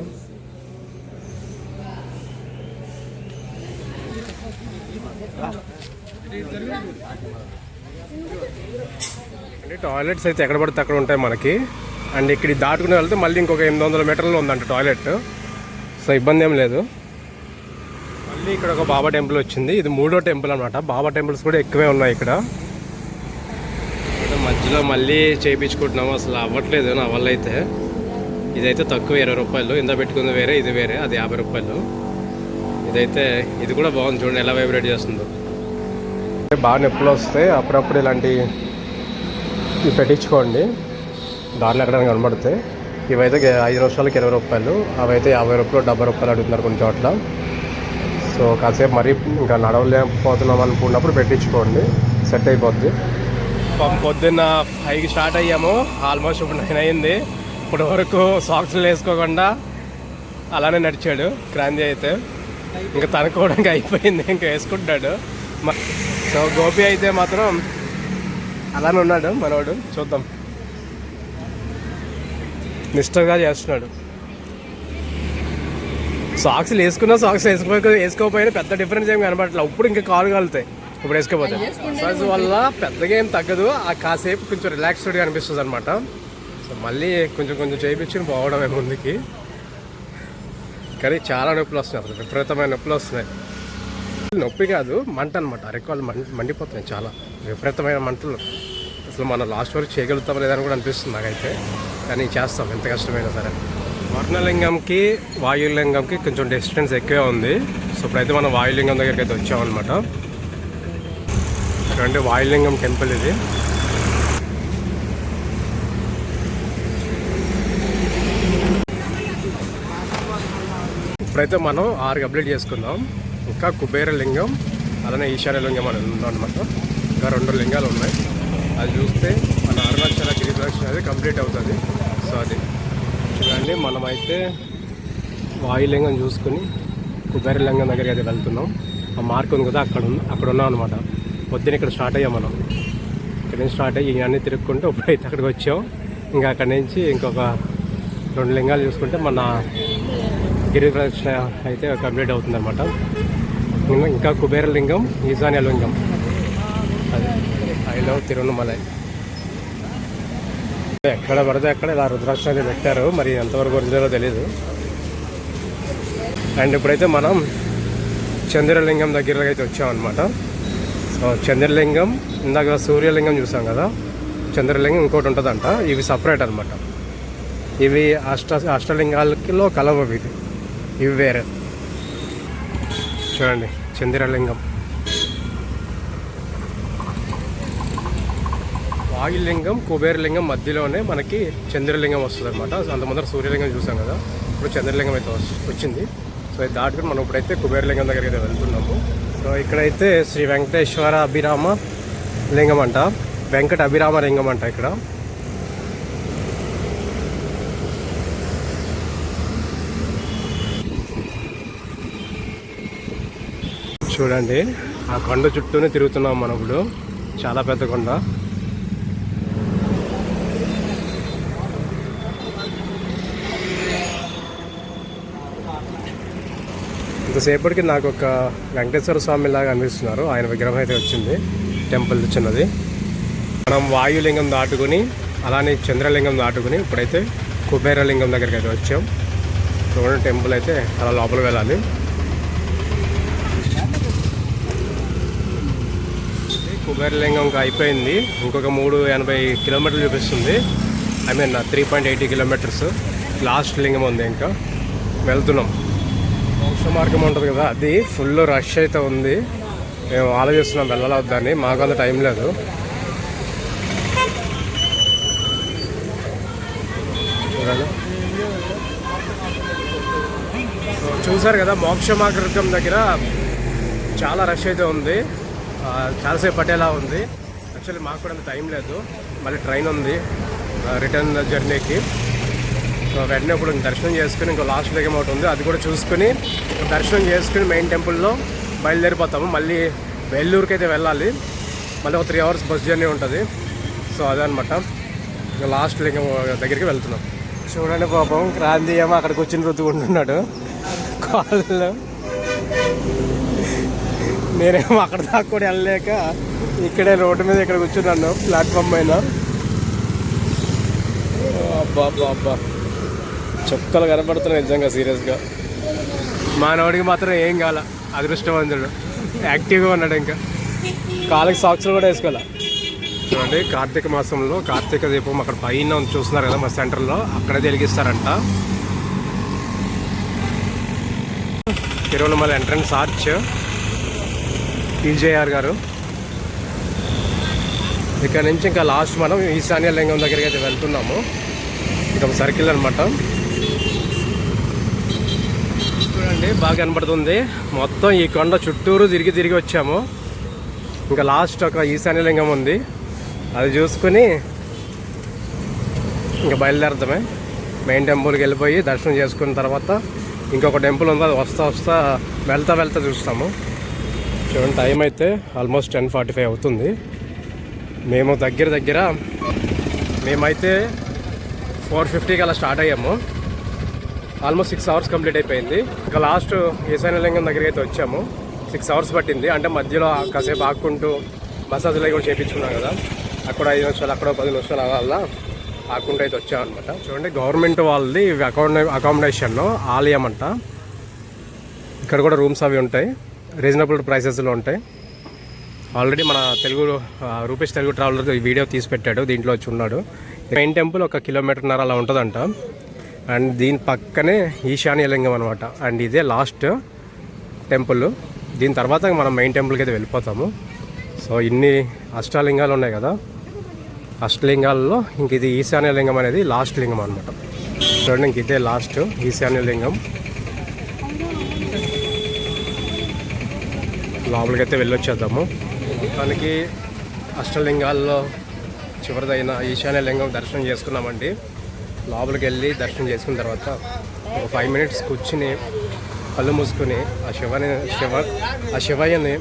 Speaker 1: అంటే టాయిలెట్స్ అయితే ఎక్కడ పడితే అక్కడ ఉంటాయి మనకి. అండ్ ఇక్కడ దాటుకుని వెళ్తే మళ్ళీ ఇంకొక 800 మీటర్లు ఉందంట టాయిలెట్. సో ఇబ్బంది ఏం లేదు. మళ్ళీ ఇక్కడ ఒక బాబా టెంపుల్ వచ్చింది. ఇది 3వ టెంపుల్ అనమాట. బాబా టెంపుల్స్ కూడా ఎక్కువే ఉన్నాయి ఇక్కడ. మధ్యలో మళ్ళీ చేయించుకుంటున్నాము, అసలు అవ్వట్లేదు నా వల్ల అయితే. ఇదైతే తక్కువ 20 రూపాయలు. ఇంత పెట్టుకుంది వేరే, ఇది వేరే, అది 50 రూపాయలు. ఇదైతే ఇది కూడా బాగుంది, చూడండి ఎలా వైబ్రేట్ చేస్తుందో. బాగా నొప్పులు వస్తాయి అప్పుడప్పుడు ఇలాంటివి పెట్టించుకోండి, దారిలో ఎక్కడైనా కనబడతాయి. ఇవైతే 5 నిమిషాలకి 20 రూపాయలు, అవైతే 50 రూపాయలు 70 రూపాయలు అడుగుతున్నారు కొన్ని చోట్ల. సో కాసేపు మరీ ఇంకా నడవలేకపోతున్నాం అనుకున్నప్పుడు పెట్టించుకోండి, సెట్ అయిపోద్ది. పొద్దున్న 5కి స్టార్ట్ అయ్యాము, ఆల్మోస్ట్ ఇప్పుడు 9 అయింది. ఇప్పటి వరకు సాక్స్లు వేసుకోకుండా అలానే నడిచాడు క్రాంతి అయితే. ఇంకా తనుకోవడానికి అయిపోయింది, ఇంకా వేసుకుంటాడు. సో గోపి అయితే మాత్రం అలానే ఉన్నాడు మనోడు. చూద్దాం, నిష్టగా చేస్తున్నాడు. సాక్స్లు వేసుకున్నా సాక్స్ వేసుకోకపోయినా పెద్ద డిఫరెన్స్ ఏం కనబడట్లేదు. ఇప్పుడు ఇంకా కాలు కాలుతాయి ఇప్పుడు వేసుకోపోతే. ఎక్సర్సైజ్ వల్ల పెద్దగా ఏం తగ్గదు, ఆ కాసేపు కొంచెం రిలాక్స్డ్గా అనిపిస్తుంది అనమాట. సో మళ్ళీ కొంచెం కొంచెం చేయించుకుని పోవడమే ముందుకి. కానీ చాలా నొప్పులు వస్తున్నాయి, అసలు విపరీతమైన నొప్పులు వస్తున్నాయి. నొప్పి కాదు, మంట అనమాట. అరెక్కాలు మండిపోతున్నాయి, చాలా విపరీతమైన మంటలు. అసలు మనం లాస్ట్ వరకు చేయగలుగుతాం లేదని కూడా అనిపిస్తుంది నాకైతే. కానీ చేస్తాం ఎంత కష్టమైనా సరే. వర్ణలింగంకి వాయులింగంకి కొంచెం డిస్టెన్స్ ఎక్కువే ఉంది. సో ఇప్పుడైతే మనం వాయులింగం దగ్గరికి అయితే వచ్చామన్నమాట. చూడండి, వాయులింగం టెంపుల్ ఇది. ఇప్పుడైతే మనం 6 కంప్లీట్ చేసుకుందాం. ఇంకా కుబేరలింగం అలానే ఈశాన్యలింగం అని ఉందన్నమాట. ఇంకా 2 లింగాలు ఉన్నాయి. అది చూస్తే మన అరుణాచల గిరి ప్రదక్షిణ అనేది కంప్లీట్ అవుతుంది. సో అది చూడండి, మనమైతే వాయులింగం చూసుకుని కుబేరలింగం దగ్గరికి అయితే వెళ్తున్నాం. ఆ మార్క్ ఉంది కదా, అక్కడ ఉన్నాం అనమాట. పొద్దున్న ఇక్కడ స్టార్ట్ అయ్యాం మనం. ఇక్కడ నుంచి స్టార్ట్ అయ్యి ఇవన్నీ తిరుక్కుంటే ఇప్పుడైతే అక్కడికి వచ్చాం. ఇంకా అక్కడి నుంచి ఇంకొక 2 లింగాలు చూసుకుంటే మన గిరి ప్రదక్షిణ అయితే కంప్లీట్ అవుతుంది అనమాట. ఇంకా కుబేరలింగం, ఈశాన్యలింగం, అది ఐ లవ్ తిరువణమలై. ఎక్కడ పడితే అక్కడ ఇలా రుద్రాక్ష అయితే పెట్టారు, మరి ఎంతవరకు ఒరిజినలో తెలీదు. అండ్ ఇప్పుడైతే మనం చంద్రలింగం దగ్గరకి అయితే వచ్చామన్నమాట. సో చంద్రలింగం, ఇందాక సూర్యలింగం చూసాం కదా, చంద్రలింగం ఇంకోటి ఉంటుందంట. ఇవి సపరేట్ అనమాట. ఇవి అష్టలింగాలలో కలవవి, ఇవి వేరే. చూడండి, చంద్రలింగం. వాయులింగం కుబేరలింగం మధ్యలోనే మనకి చంద్రలింగం వస్తుంది అనమాట. అంత ముందర సూర్యలింగం చూసాం కదా, ఇప్పుడు చంద్రలింగం అయితే వచ్చింది. సో ఇది దాటుకుని మనం ఇప్పుడైతే కుబేరలింగం దగ్గరికి అయితే వెళ్తున్నాము. సో ఇక్కడైతే శ్రీ వెంకటేశ్వర అభిరామ లింగం అంట, వెంకట అభిరామ లింగం అంట ఇక్కడ. చూడండి, ఆ కొండ చుట్టూనే తిరుగుతున్నాం మనం ఇప్పుడు. చాలా పెద్ద కొండ. ఇంతసేపటికి నాకు ఒక వెంకటేశ్వర స్వామి లాగా అనిపిస్తున్నారు. ఆయన విగ్రహం అయితే వచ్చింది, టెంపుల్ చిన్నది. మనం వాయులింగం దాటుకుని అలానే చంద్రలింగం దాటుకుని ఇప్పుడైతే కుబేరలింగం దగ్గరికి అయితే వచ్చాం. చూడండి, టెంపుల్ అయితే అలా లోపల వెళ్ళాలి. కుబేరలింగం అయిపోయింది, ఇంకొక 380 కిలోమీటర్లు చూపిస్తుంది. I mean 3.80 kilometres. లాస్ట్ లింగం ఉంది, ఇంకా వెళ్తున్నాం. మోక్ష మార్గం ఉంటుంది కదా, అది ఫుల్ రష్ అయితే ఉంది. మేము ఆలోచిస్తున్నాం వెళ్ళవద్దని, మాకు అంత టైం లేదు. చూడండి, చూసారు కదా, మోక్ష మార్గం దగ్గర చాలా రష్ అయితే ఉంది. చాలాసేపు పట్టేలా ఉంది. యాక్చువల్లీ మాకు కూడా అంత టైం లేదు, మళ్ళీ ట్రైన్ ఉంది రిటర్న్ జర్నీకి. సో వెంటనే ఇప్పుడు దర్శనం చేసుకుని ఇంకో లాస్ట్ లింగం ఒకటి ఉంది, అది కూడా చూసుకుని దర్శనం చేసుకుని మెయిన్ టెంపుల్లో బయలుదేరిపోతాము. మళ్ళీ వెల్లూరుకి అయితే వెళ్ళాలి, మళ్ళీ ఒక 3 అవర్స్ బస్ జర్నీ ఉంటుంది. సో అదనమాట. ఇంకా లాస్ట్ లింగం దగ్గరికి వెళ్తున్నాం. చూడండి పాపం క్రాంతి ఏమో అక్కడ కూర్చుని రుద్దుకుంటున్నాడు కాళ్ళు. నేనేమో అక్కడ దాకా కూడా వెళ్ళలేక ఇక్కడే రోడ్డు మీద ఇక్కడ కూర్చున్నాను ప్లాట్ఫామ్ పైన. అబ్బా అబ్బా అబ్బా చుక్కలు కనపడుతున్నాయి నిజంగా సీరియస్గా. మానవుడికి మాత్రం ఏం కాల, అదృష్టవంతుడు, యాక్టివ్గా ఉన్నాడు. ఇంకా కాళ్ళకి సాక్స్లు కూడా వేసుకోవాలి. చూడండి కార్తీక మాసంలో కార్తీక దీపం అక్కడ పైన చూస్తున్నారు కదా మా సెంటర్లో, అక్కడే వెలిగిస్తారంట. తిరువనమల ఎంట్రన్స్ ఆర్చ్ టీజేఆర్ గారు. ఇక్కడ నుంచి ఇంకా లాస్ట్ మనం ఈశాన్య లింగం దగ్గరికి అయితే వెళ్తున్నాము. ఇంకా సర్కిల్ అనమాట. చూడండి బాగా కనపడుతుంది. మొత్తం ఈ కొండ చుట్టూరు తిరిగి వచ్చాము. ఇంకా లాస్ట్ ఒక ఈశాన్య లింగం ఉంది, అది చూసుకుని ఇంకా బయలుదేరదామే. మెయిన్ టెంపుల్కి వెళ్ళిపోయి దర్శనం చేసుకున్న తర్వాత ఇంకొక టెంపుల్ ఉంది, అది వస్తా వెళ్తా చూస్తాము. చూడండి టైం అయితే ఆల్మోస్ట్ 10:45 అవుతుంది. మేము దగ్గర మేమైతే 4:50కి అలా స్టార్ట్ అయ్యాము. ఆల్మోస్ట్ 6 hours కంప్లీట్ అయిపోయింది. ఇంకా లాస్ట్ ఈశాన్యలింగం దగ్గరికి అయితే వచ్చాము. 6 hours పట్టింది. అంటే మధ్యలో కాసేపు ఆక్కుంటూ మసాజులు కూడా చేయించుకున్నాం కదా, అక్కడ 5 నిమిషాలు అక్కడ 10 నిమిషాలు అలా ఆక్కుంటూ అయితే వచ్చామన్నమాట. చూడండి గవర్నమెంట్ వాళ్ళది అకామిడేషన్ ఆలయం అంట. ఇక్కడ కూడా రూమ్స్ అవి ఉంటాయి, రీజనబుల్ ప్రైసెస్లో ఉంటాయి. ఆల్రెడీ మన రూపేష్ తెలుగు ట్రావెలర్ ఈ వీడియో తీసి పెట్టాడు, దీంట్లో వచ్చి ఉన్నాడు. మెయిన్ టెంపుల్ 1.5 కిలోమీటర్ అలా ఉంటుందంట. అండ్ దీని పక్కనే ఈశాన్యలింగం అనమాట. అండ్ ఇదే లాస్ట్ టెంపుల్. దీని తర్వాత మనం మెయిన్ టెంపుల్కి అయితే వెళ్ళిపోతాము. సో ఇన్ని అష్టలింగాలు ఉన్నాయి కదా, అష్టలింగాల్లో ఇంక ఇది ఈశాన్యలింగం అనేది లాస్ట్ లింగం అనమాట. చూడండి ఇంక ఇదే లాస్ట్ ఈశాన్యలింగం. లోపలికైతే వెళ్ళొచ్చేద్దాము. దానికి అష్టలింగాల్లో చివరిదైన ఈశాన్యలింగం దర్శనం చేసుకున్నామండి. లోపలికి వెళ్ళి దర్శనం చేసుకున్న తర్వాత ఒక 5 minutes కూర్చుని కళ్ళు మూసుకుని ఆ శివయ్యని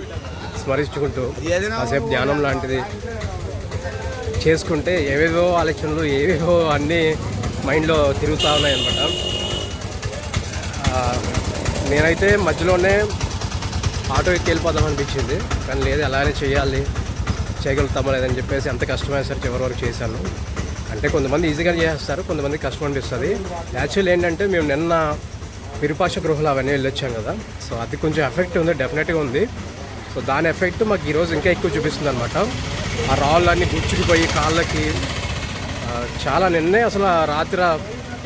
Speaker 1: స్మరించుకుంటూ కాసేపు ధ్యానం లాంటిది చేసుకుంటే ఏవేవో ఆలోచనలు ఏవేవో అన్నీ మైండ్లో తిరుగుతూ ఉన్నాయి అన్నమాట. నేనైతే మధ్యలోనే ఆటో ఎక్కి వెళ్ళిపోదాం అనిపించింది, కానీ లేదు అలానే చేయగలుగుతామో లేదని చెప్పేసి అంత కష్టమైన సరే చివరి వరకు చేశాను. అంటే కొంతమంది ఈజీగా చేస్తారు, కొంతమంది కష్టం అనిపిస్తుంది. యాక్చువల్ ఏంటంటే మేము నిన్న విరూపాక్ష గృహాలు అవన్నీ వెళ్ళొచ్చాం కదా, సో అది కొంచెం ఎఫెక్ట్ ఉంది, డెఫినెట్గా ఉంది. సో దాని ఎఫెక్ట్ మాకు ఈరోజు ఇంకా ఎక్కువ చూపిస్తుంది అనమాట. ఆ రాళ్ళన్నీ గుచ్చుకుపోయి కాళ్ళకి చాలా. నిన్నే అసలు రాత్రి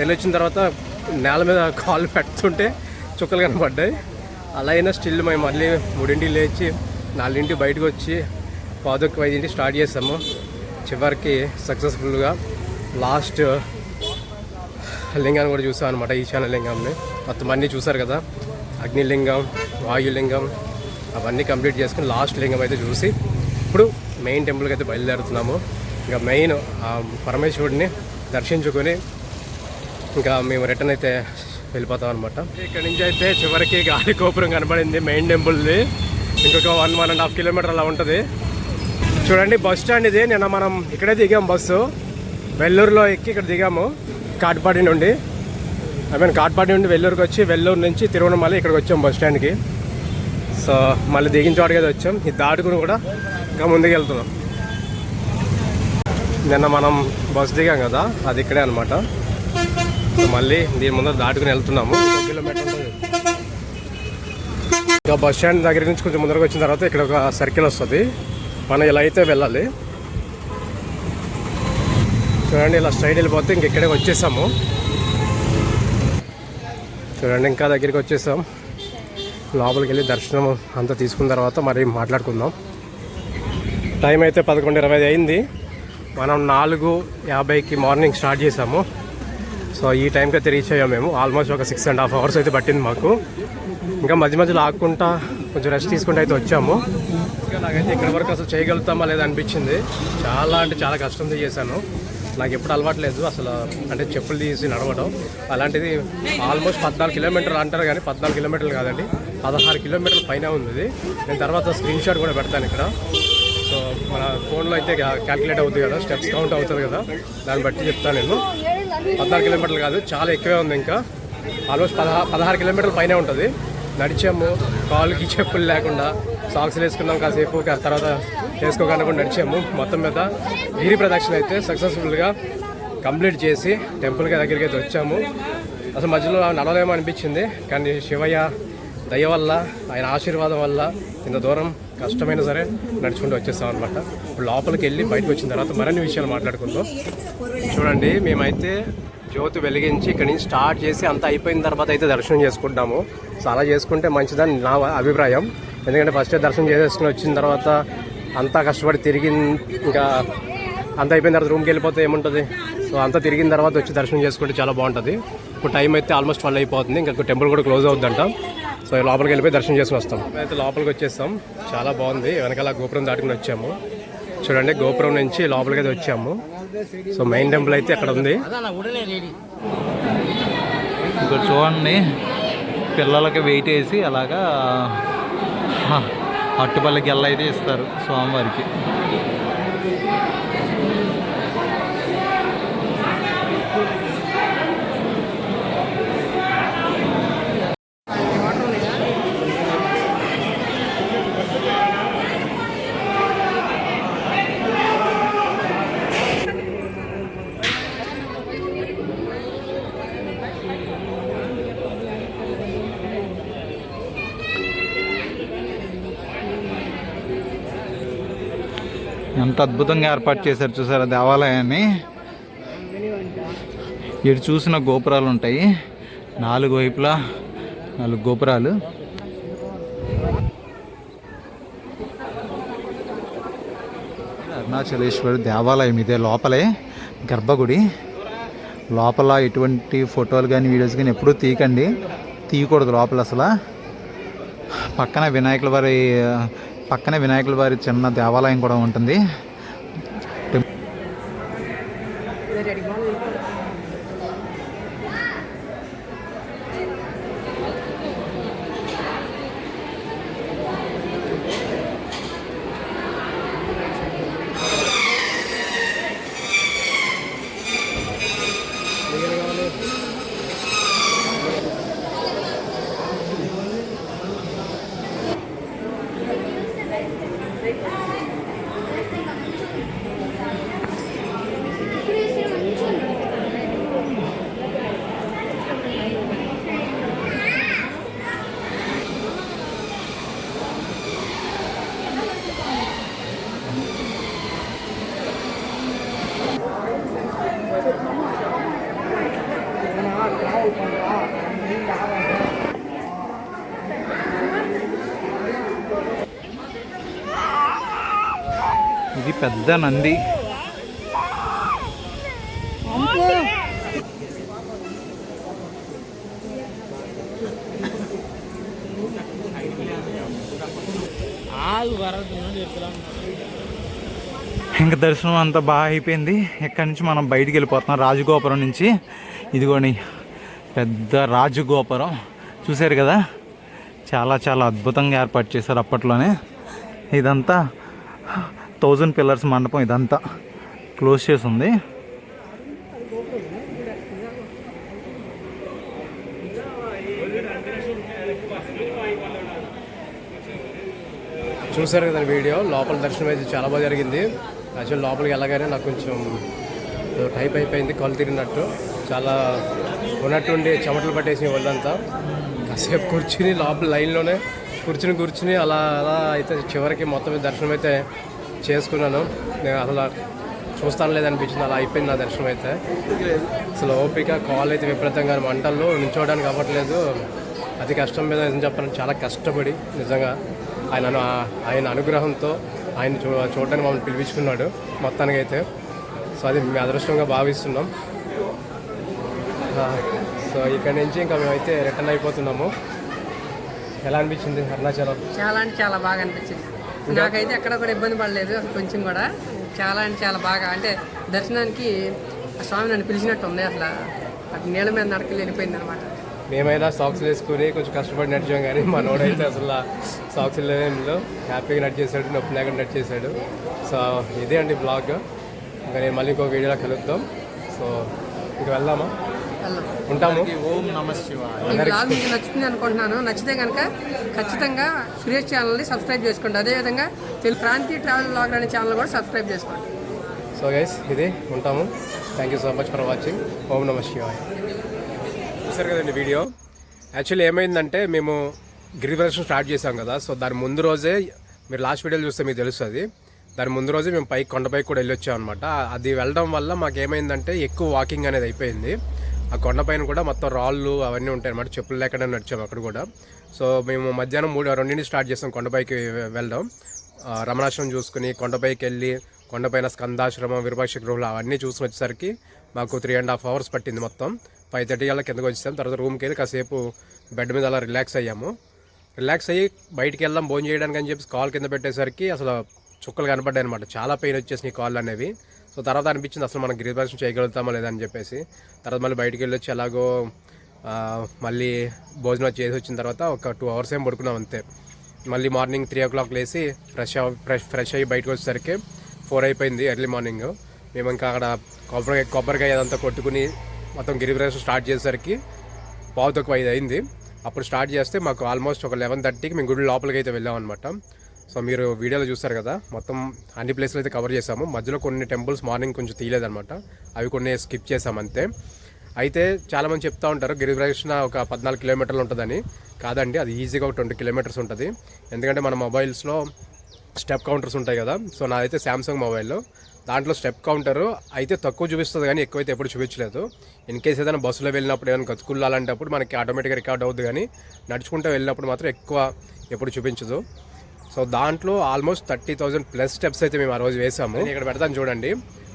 Speaker 1: వెళ్ళొచ్చిన తర్వాత నేల మీద కాళ్ళు పెడుతుంటే చుక్కలు కనపడ్డాయి. అలా అయినా స్టిల్ మేము మళ్ళీ 3ంటికి లేచి 4ంటికి బయటకు వచ్చి 5:10 స్టార్ట్ చేసాము. చివరికి సక్సెస్ఫుల్గా లాస్ట్ లింగాన్ని కూడా చూసాం అనమాట, ఈశాన్య లింగాన్ని. మొత్తం అన్నీ చూసారు కదా, అగ్నిలింగం, వాయులింగం అవన్నీ కంప్లీట్ చేసుకుని లాస్ట్ లింగం అయితే చూసి ఇప్పుడు మెయిన్ టెంపుల్కి అయితే బయలుదేరుతున్నాము. ఇంకా మెయిన్ పరమేశ్వరుడిని దర్శించుకొని ఇంకా మేము రిటర్న్ అయితే వెళ్ళిపోతాం అనమాట. ఇక్కడ నుంచి అయితే చివరికి గాలి గోపురం కనబడింది మెయిన్ టెంపుల్ది. ఇంకొక 1.5 కిలోమీటర్ అలా ఉంటుంది. చూడండి బస్ స్టాండ్ ఇది. నిన్న మనం ఇక్కడే దిగాం, బస్సు వెల్లూరులో ఎక్కి ఇక్కడ దిగాము. కాట్పాడి నుండి కాట్పాడి నుండి వెల్లూరుకి వచ్చి, వెల్లూరు నుంచి తిరువనమల ఇక్కడికి వచ్చాం బస్ స్టాండ్కి. సో మళ్ళీ దిగిన చోటుకి అయితే వచ్చాం. ఇది దాటుకుని కూడా ఇంకా ముందుకు వెళ్తున్నాం. నిన్న మనం బస్ దిగాం కదా, అది ఇక్కడే అనమాట. సో మళ్ళీ దీని ముందర దాటుకుని వెళ్తున్నాము. 1 కిలోమీటర్ ఉంటుంది. ఇంకా బస్ స్టాండ్ దగ్గర నుంచి కొంచెం ముందరకు వచ్చిన తర్వాత ఇక్కడ ఒక సర్కిల్ వస్తుంది, మనం ఇలా అయితే వెళ్ళాలి. చూడండి ఇలా స్ట్రైట్ వెళ్ళిపోతే ఇంక ఇక్కడే వచ్చేసాము. చూడండి ఇంకా దగ్గరికి వచ్చేసాం. లోపలికి వెళ్ళి దర్శనం అంతా తీసుకున్న తర్వాత మరి మాట్లాడుకుందాం. టైం అయితే 11:20 అయింది. మనం 4:50కి మార్నింగ్ స్టార్ట్ చేసాము. సో ఈ టైంకి అయితే రీచ్ అయ్యాము మేము. ఆల్మోస్ట్ ఒక 6.5 hours అయితే పట్టింది మాకు. ఇంకా మధ్యలో ఆక్కుంటా కొంచెం రెస్ట్ తీసుకుంటూ అయితే వచ్చాము. ఇంకా నాకైతే ఇక్కడ వరకు అసలు చేయగలుగుతామా లేదా అనిపించింది. చాలా అంటే చాలా కష్టంతో చేశాను. నాకు ఎప్పుడు అలవాట్లేదు అసలు, అంటే చెప్పులు తీసి నడవడం. అలాంటిది ఆల్మోస్ట్ 14 కిలోమీటర్లు అంటారు, కానీ 14 కిలోమీటర్లు కాదండి, 16 కిలోమీటర్ల పైన ఉంది. నేను తర్వాత స్క్రీన్ షాట్ కూడా పెడతాను ఇక్కడ. సో మన ఫోన్లో అయితే క్యాల్కులేట్ అవుతుంది కదా, స్టెప్స్ కౌంట్ అవుతుంది కదా, దాన్ని బట్టి చెప్తాను నేను. 14 కిలోమీటర్లు కాదు, చాలా ఎక్కువే ఉంది. ఇంకా ఆల్మోస్ట్ 16 కిలోమీటర్ల పైనే ఉంటుంది. నడిచాము, కాళ్ళకి చెప్పులు లేకుండా, సాక్స్లు వేసుకున్నాం కాసేపు, తర్వాత వేసుకోకుండా కూడా నడిచాము. మొత్తం మీద గిరి ప్రదక్షిణ అయితే సక్సెస్ఫుల్గా కంప్లీట్ చేసి టెంపుల్కి దగ్గరికి అయితే వచ్చాము. అసలు మధ్యలో నడవలేమో అనిపించింది, కానీ శివయ్య దయ వల్ల, ఆయన ఆశీర్వాదం వల్ల ఇంత దూరం కష్టమైనా సరే నడుచుకుంటూ వచ్చేస్తాం అనమాట. ఇప్పుడు లోపలికి వెళ్ళి బయటకు వచ్చిన తర్వాత మరిన్ని విషయాలు మాట్లాడుకుందాం. చూడండి, మేమైతే జ్యోతి వెలిగించి ఇక్కడి నుంచి స్టార్ట్ చేసి అంతా అయిపోయిన తర్వాత అయితే దర్శనం చేసుకుంటాము. సో అలా చేసుకుంటే మంచిదని నా అభిప్రాయం. ఎందుకంటే ఫస్ట్ దర్శనం చేసేసుకుని వచ్చిన తర్వాత అంతా కష్టపడి తిరిగి ఇంకా అంతా అయిపోయిన తర్వాత రూమ్కి వెళ్ళిపోతే ఏముంటుంది. సో అంతా తిరిగిన తర్వాత వచ్చి దర్శనం చేసుకుంటే చాలా బాగుంటుంది. ఇప్పుడు టైం అయితే ఆల్మోస్ట్ 12 అయిపోతుంది, ఇంకా టెంపుల్ కూడా క్లోజ్ అవుతుందంట. సో లోపలికి వెళ్ళిపోయి దర్శనం చేసుకుని వస్తాం. అయితే లోపలికి వచ్చేస్తాం, చాలా బాగుంది. వెనకాల గోపురం దాటుకుని వచ్చాము. చూడండి, గోపురం నుంచి లోపలికి అయితే వచ్చాము. సో మెయిన్ టెంపుల్ అయితే అక్కడ ఉంది.
Speaker 2: ఇక్కడ చూడండి, పిల్లలకి వెయిట్ వేసి అలాగా అట్టుపల్లికి అయితే ఇస్తారు స్వామివారికి. ఎంత అద్భుతంగా ఏర్పాటు చేశారు చూసారా దేవాలయాన్ని. ఇటు చూసిన గోపురాలు ఉంటాయి, 4 వైపులా 4 గోపురాలు. అరుణాచలేశ్వరి దేవాలయం ఇదే, లోపలే గర్భగుడి. లోపల ఎటువంటి ఫోటోలు కానీ వీడియోస్ కానీ ఎప్పుడూ తీయకూడదు లోపల అసలు. పక్కనే వినాయకుల వారి చిన్న దేవాలయం కూడా ఉంటుంది. ఇది పెద్ద నంది. ఇంకా దర్శనం అంతా బాగా అయిపోయింది. ఇక్కడి నుంచి మనం బయటికి వెళ్ళిపోతున్నాం రాజగోపురం నుంచి. ఇదిగోని పెద్ద రాజగోపురం చూశారు కదా, చాలా చాలా అద్భుతంగా ఏర్పాటు చేశారు అప్పట్లోనే. ఇదంతా 1000 పిల్లర్స్ మండపం, ఇదంతా క్లోజ్ చేసి ఉంది.
Speaker 1: చూసారు కదా వీడియో. లోపల దర్శనం అయితే చాలా బాగా జరిగింది. యాక్చువల్ లోపలికి వెళ్ళగానే నాకు కొంచెం టైప్ అయిపోయింది, కళ్ళు తిరిగినట్టు. చాలా ఉన్నట్టుండి చెమటలు పట్టేసి వాళ్ళంతా. కాసేపు కూర్చుని లోపల లైన్లోనే కూర్చుని అలా అయితే చివరికి మొత్తం దర్శనం అయితే చేసుకున్నాను. నేను అసలు చూస్తాను లేదనిపించింది, అలా అయిపోయింది నా దర్శనం అయితే. అసలు ఓపిక, కాల్ అయితే విపరీతంగా మంటల్లో నిల్చోవడానికి అవ్వట్లేదు. అతి కష్టం మీద ఏం చెప్పాలంటే చాలా కష్టపడి నిజంగా ఆయన అనుగ్రహంతో ఆయన చూడడానికి మమ్మల్ని పిలిపించుకున్నాడు మొత్తానికైతే. సో అది మీ అదృష్టంగా భావిస్తున్నాం. సో ఇక్కడ నుంచి ఇంకా మేమైతే రిటర్న్ అయిపోతున్నాము. ఎలా అనిపించింది అరుణాచలం?
Speaker 3: చాలా అంటే చాలా బాగా అనిపించింది నాకైతే. ఎక్కడ కూడా ఇబ్బంది పడలేదు అసలు కొంచెం కూడా. చాలా అంటే చాలా బాగా, అంటే దర్శనానికి స్వామి నన్ను పిలిచినట్టు ఉంది. అసలు నీళ్ళ మీద నడకలు వెళ్ళిపోయింది అనమాట.
Speaker 1: మేమైనా సాక్స్ వేసుకుని కొంచెం కష్టపడి నడిచాం, కానీ మనోడైతే అసలు సాక్స్ లేనిలో హ్యాపీగా నడిచేసాడు, నొప్పి లేకుండా నడిచేసాడు. సో ఇదే అండి బ్లాగ్. ఇంకా నేను మళ్ళీ ఇంకో వీడియోలో కలుద్దాం. సో ఇంక వెళ్దామా? ఉంటాము.
Speaker 2: ఓం నమ శివాయ.
Speaker 3: ఈ బ్లాగ్ మీకు నచ్చుతుంది అనుకుంటున్నాను. నచ్చితే కనుక ఖచ్చితంగా సురేష్ ఛానల్ని సబ్స్క్రైబ్ చేసుకోండి. అదేవిధంగా క్రాంతి ట్రావెల్ బ్లాగ్ అనే ఛానల్ కూడా సబ్స్క్రైబ్ చేసుకోండి.
Speaker 1: సో గైస్ ఇది ఉంటాము. Thank you so much for watching. ఓం నమ శివాయ. చూసారు కదండి వీడియో. యాక్చువల్లీ ఏమైందంటే మేము గిరిప్రదక్షిణ స్టార్ట్ చేసాం కదా, సో దాని ముందు రోజే మీరు లాస్ట్ వీడియోలు చూస్తే మీకు తెలుస్తుంది. దాని ముందు రోజే మేము కొండపైకి కూడా వెళ్ళి వచ్చాం అనమాట. అది వెళ్ళడం వల్ల మాకు ఏమైందంటే ఎక్కువ వాకింగ్ అనేది అయిపోయింది. ఆ కొండపైన కూడా మొత్తం రాళ్ళు అవన్నీ ఉంటాయి అనమాట, చెప్పులు లేకుండా నడిచాము అక్కడ కూడా. సో మేము మధ్యాహ్నం 2 స్టార్ట్ చేసాం కొండపైకి వెళ్ళడం. రమణాశ్రమం చూసుకుని కొండపైకి వెళ్ళి కొండపైన స్కందాశ్రమం, విరూపాక్ష గృహలు అవన్నీ చూసుకుని వచ్చేసరికి మాకు 3.5 hours పట్టింది. మొత్తం 5:30 కల్లా కిందకు వచ్చేసాం. తర్వాత రూమ్కి వెళ్ళి కాసేపు బెడ్ మీద అలా రిలాక్స్ అయ్యాము. రిలాక్స్ అయ్యి బయటికి వెళ్దాం భోజనం చేయడానికి అని చెప్పి కాల్ కింద పెట్టేసరికి అసలు చుక్కలు కనపడ్డాయి అనమాట. చాలా పెయిన్ వచ్చేసినాయి కాళ్ళు అనేవి. సో తర్వాత అనిపించింది అసలు మనం గిరిప్రదక్షిణ చేయగలుగుతామా లేదని చెప్పేసి. తర్వాత మళ్ళీ బయటికి వెళ్ళి వచ్చి ఎలాగో మళ్ళీ భోజనం చేసి వచ్చిన తర్వాత ఒక 2 hours ఏం పడుకున్నాం అంతే. మళ్ళీ మార్నింగ్ 3 o'clock లేసి ఫ్రెష్ అయ్యి బయటకు వచ్చేసరికి 4 అయిపోయింది ఎర్లీ మార్నింగ్. మేము ఇంకా అక్కడ కొబ్బరికాయ అదంతా కొట్టుకుని మొత్తం గిరిప్రదక్షిణ స్టార్ట్ చేసేసరికి 4:45 అయింది. అప్పుడు స్టార్ట్ చేస్తే మాకు ఆల్మోస్ట్ ఒక 11:30కి మేము గుడి లోపలికి అయితే వెళ్ళాం అనమాట. సో మీరు వీడియోలో చూస్తారు కదా, మొత్తం అన్ని ప్లేస్లు అయితే కవర్ చేసాము. మధ్యలో కొన్ని టెంపుల్స్ మార్నింగ్ కొంచెం తీయలేదనమాట, అవి కొన్ని స్కిప్ చేసాం అంతే. అయితే చాలామంది చెప్తూ ఉంటారు గిరిప్రదక్షిణ ఒక 14 kilometers ఉంటుందని. కాదండి, అది ఈజీగా ఒక 20 kilometers ఉంటుంది. ఎందుకంటే మన మొబైల్స్లో స్టెప్ కౌంటర్స్ ఉంటాయి కదా. సో నాదైతే శాంసంగ్ మొబైల్లో దాంట్లో స్టెప్ కౌంటర్ అయితే తక్కువ చూపిస్తుంది, కానీ ఎక్కువైతే ఎప్పుడు చూపించలేదు. ఇన్ కేసు ఏదైనా బస్సులో వెళ్ళినప్పుడు ఏదైనా గతుకుల్లాలంటప్పుడు మనకి ఆటోమేటిక్గా రికార్డ్ అవుతుంది, కానీ నడుచుకుంటూ వెళ్ళినప్పుడు మాత్రం ఎక్కువ ఎప్పుడు చూపించదు. సో దాంట్లో ఆల్మోస్ట్ 30,000+ స్టెప్స్ అయితే మేము ఆ రోజు వేసాము. నేను ఇక్కడ పెడతాను చూడండి.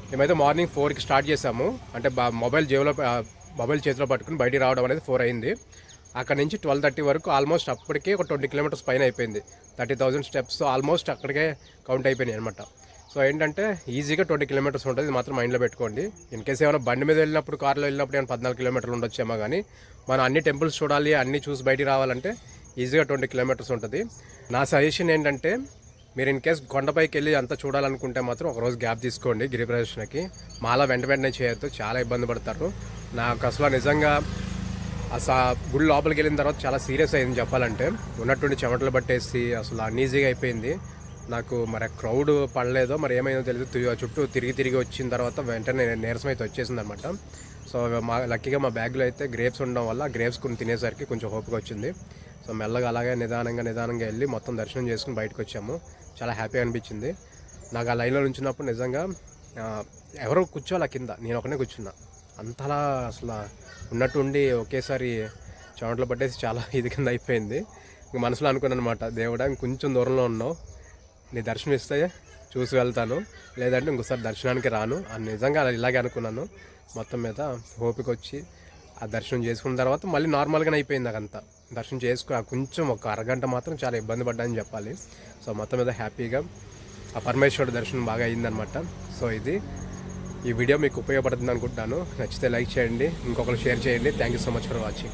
Speaker 1: మేమైతే మార్నింగ్ 4కి స్టార్ట్ చేసాము. అంటే మొబైల్ చేతిలో పట్టుకుని బయటికి రావడం అనేది 4 అయింది. అక్కడ నుంచి 12:30 వరకు ఆల్మోస్ట్ అప్పటికే ఒక 20 kilometers పైన అయిపోయింది. 30,000 స్టెప్స్ ఆల్మోస్ట్ అక్కడికే కౌంట్ అయిపోయినాయి అనమాట. సో ఏంటంటే ఈజీగా 20 kilometers ఉంటుంది, ఇది మాత్రం మైండ్లో పెట్టుకోండి. ఇన్ కేసు ఏమైనా బండి మీద వెళ్ళినప్పుడు, కార్లో వెళ్ళినప్పుడు ఏమైనా 14 kilometers ఉండొచ్చేమో, కానీ మనం అన్ని టెంపుల్స్ చూడాలి, అన్నీ చూసి బయటికి రావాలంటే ఈజీగా 20 kilometers ఉంటుంది. నా సజెషన్ ఏంటంటే మీరు ఇన్ కేస్ కొండపైకి వెళ్ళి అంతా చూడాలనుకుంటే మాత్రం ఒకరోజు గ్యాప్ తీసుకోండి గిరిప్రదక్షిణకి. మాలా వెంటనే చేయొద్దు, చాలా ఇబ్బంది పడతారు. నాకు అసలు నిజంగా గుడి లోపలికి వెళ్ళిన తర్వాత చాలా సీరియస్ అయింది చెప్పాలంటే. ఉన్నటువంటి చెమటలు పట్టేసి అసలు అన్ఈజీగా అయిపోయింది నాకు. మరి క్రౌడ్ పడలేదో మరి ఏమైందో తెలియదు, చుట్టూ తిరిగి వచ్చిన తర్వాత వెంటనే నీరసం అయితే వచ్చేసింది అనమాట. సో లక్కీగా మా బ్యాగ్లో అయితే గ్రేప్స్ ఉండడం వల్ల గ్రేప్స్ కొన్ని తినేసరికి కొంచెం హోప్గా వచ్చింది. సో మెల్లగా అలాగే నిదానంగా వెళ్ళి మొత్తం దర్శనం చేసుకుని బయటకు వచ్చాము. చాలా హ్యాపీగా అనిపించింది నాకు. ఆ లైన్లో నుంచినప్పుడు నిజంగా ఎవరో కూర్చోాల కింద, నేను ఒకనే కూర్చున్నా. అంతలా అసలు ఉన్నట్టుండి ఒకేసారి చెమటలు పట్టేసి చాలా ఇది కింద అయిపోయింది. ఇంక మనసులో అనుకున్నాను అనమాట, దేవుడా ఇంకొంచెం దూరంలో ఉన్నావు, నీ దర్శనం ఇస్తే చూసి వెళ్తాను, లేదంటే ఇంకోసారి దర్శనానికి రాను అని నిజంగా ఇలాగే అనుకున్నాను. మొత్తం మీద ఓపిక వచ్చి ఆ దర్శనం చేసుకున్న తర్వాత మళ్ళీ నార్మల్గానే అయిపోయింది నాకంతా. దర్శనం కొంచెం ఒక అరగంట మాత్రం చాలా ఇబ్బంది పడ్డానని చెప్పాలి. సో మొత్తం మీద హ్యాపీగా ఆ పరమేశ్వరుడు దర్శనం బాగా అయిందనమాట. సో ఈ వీడియో మీకు ఉపయోగపడుతుంది అనుకుంటున్నాను. నచ్చితే లైక్ చేయండి, ఇంకొకరు షేర్ చేయండి. Thank you so much for watching.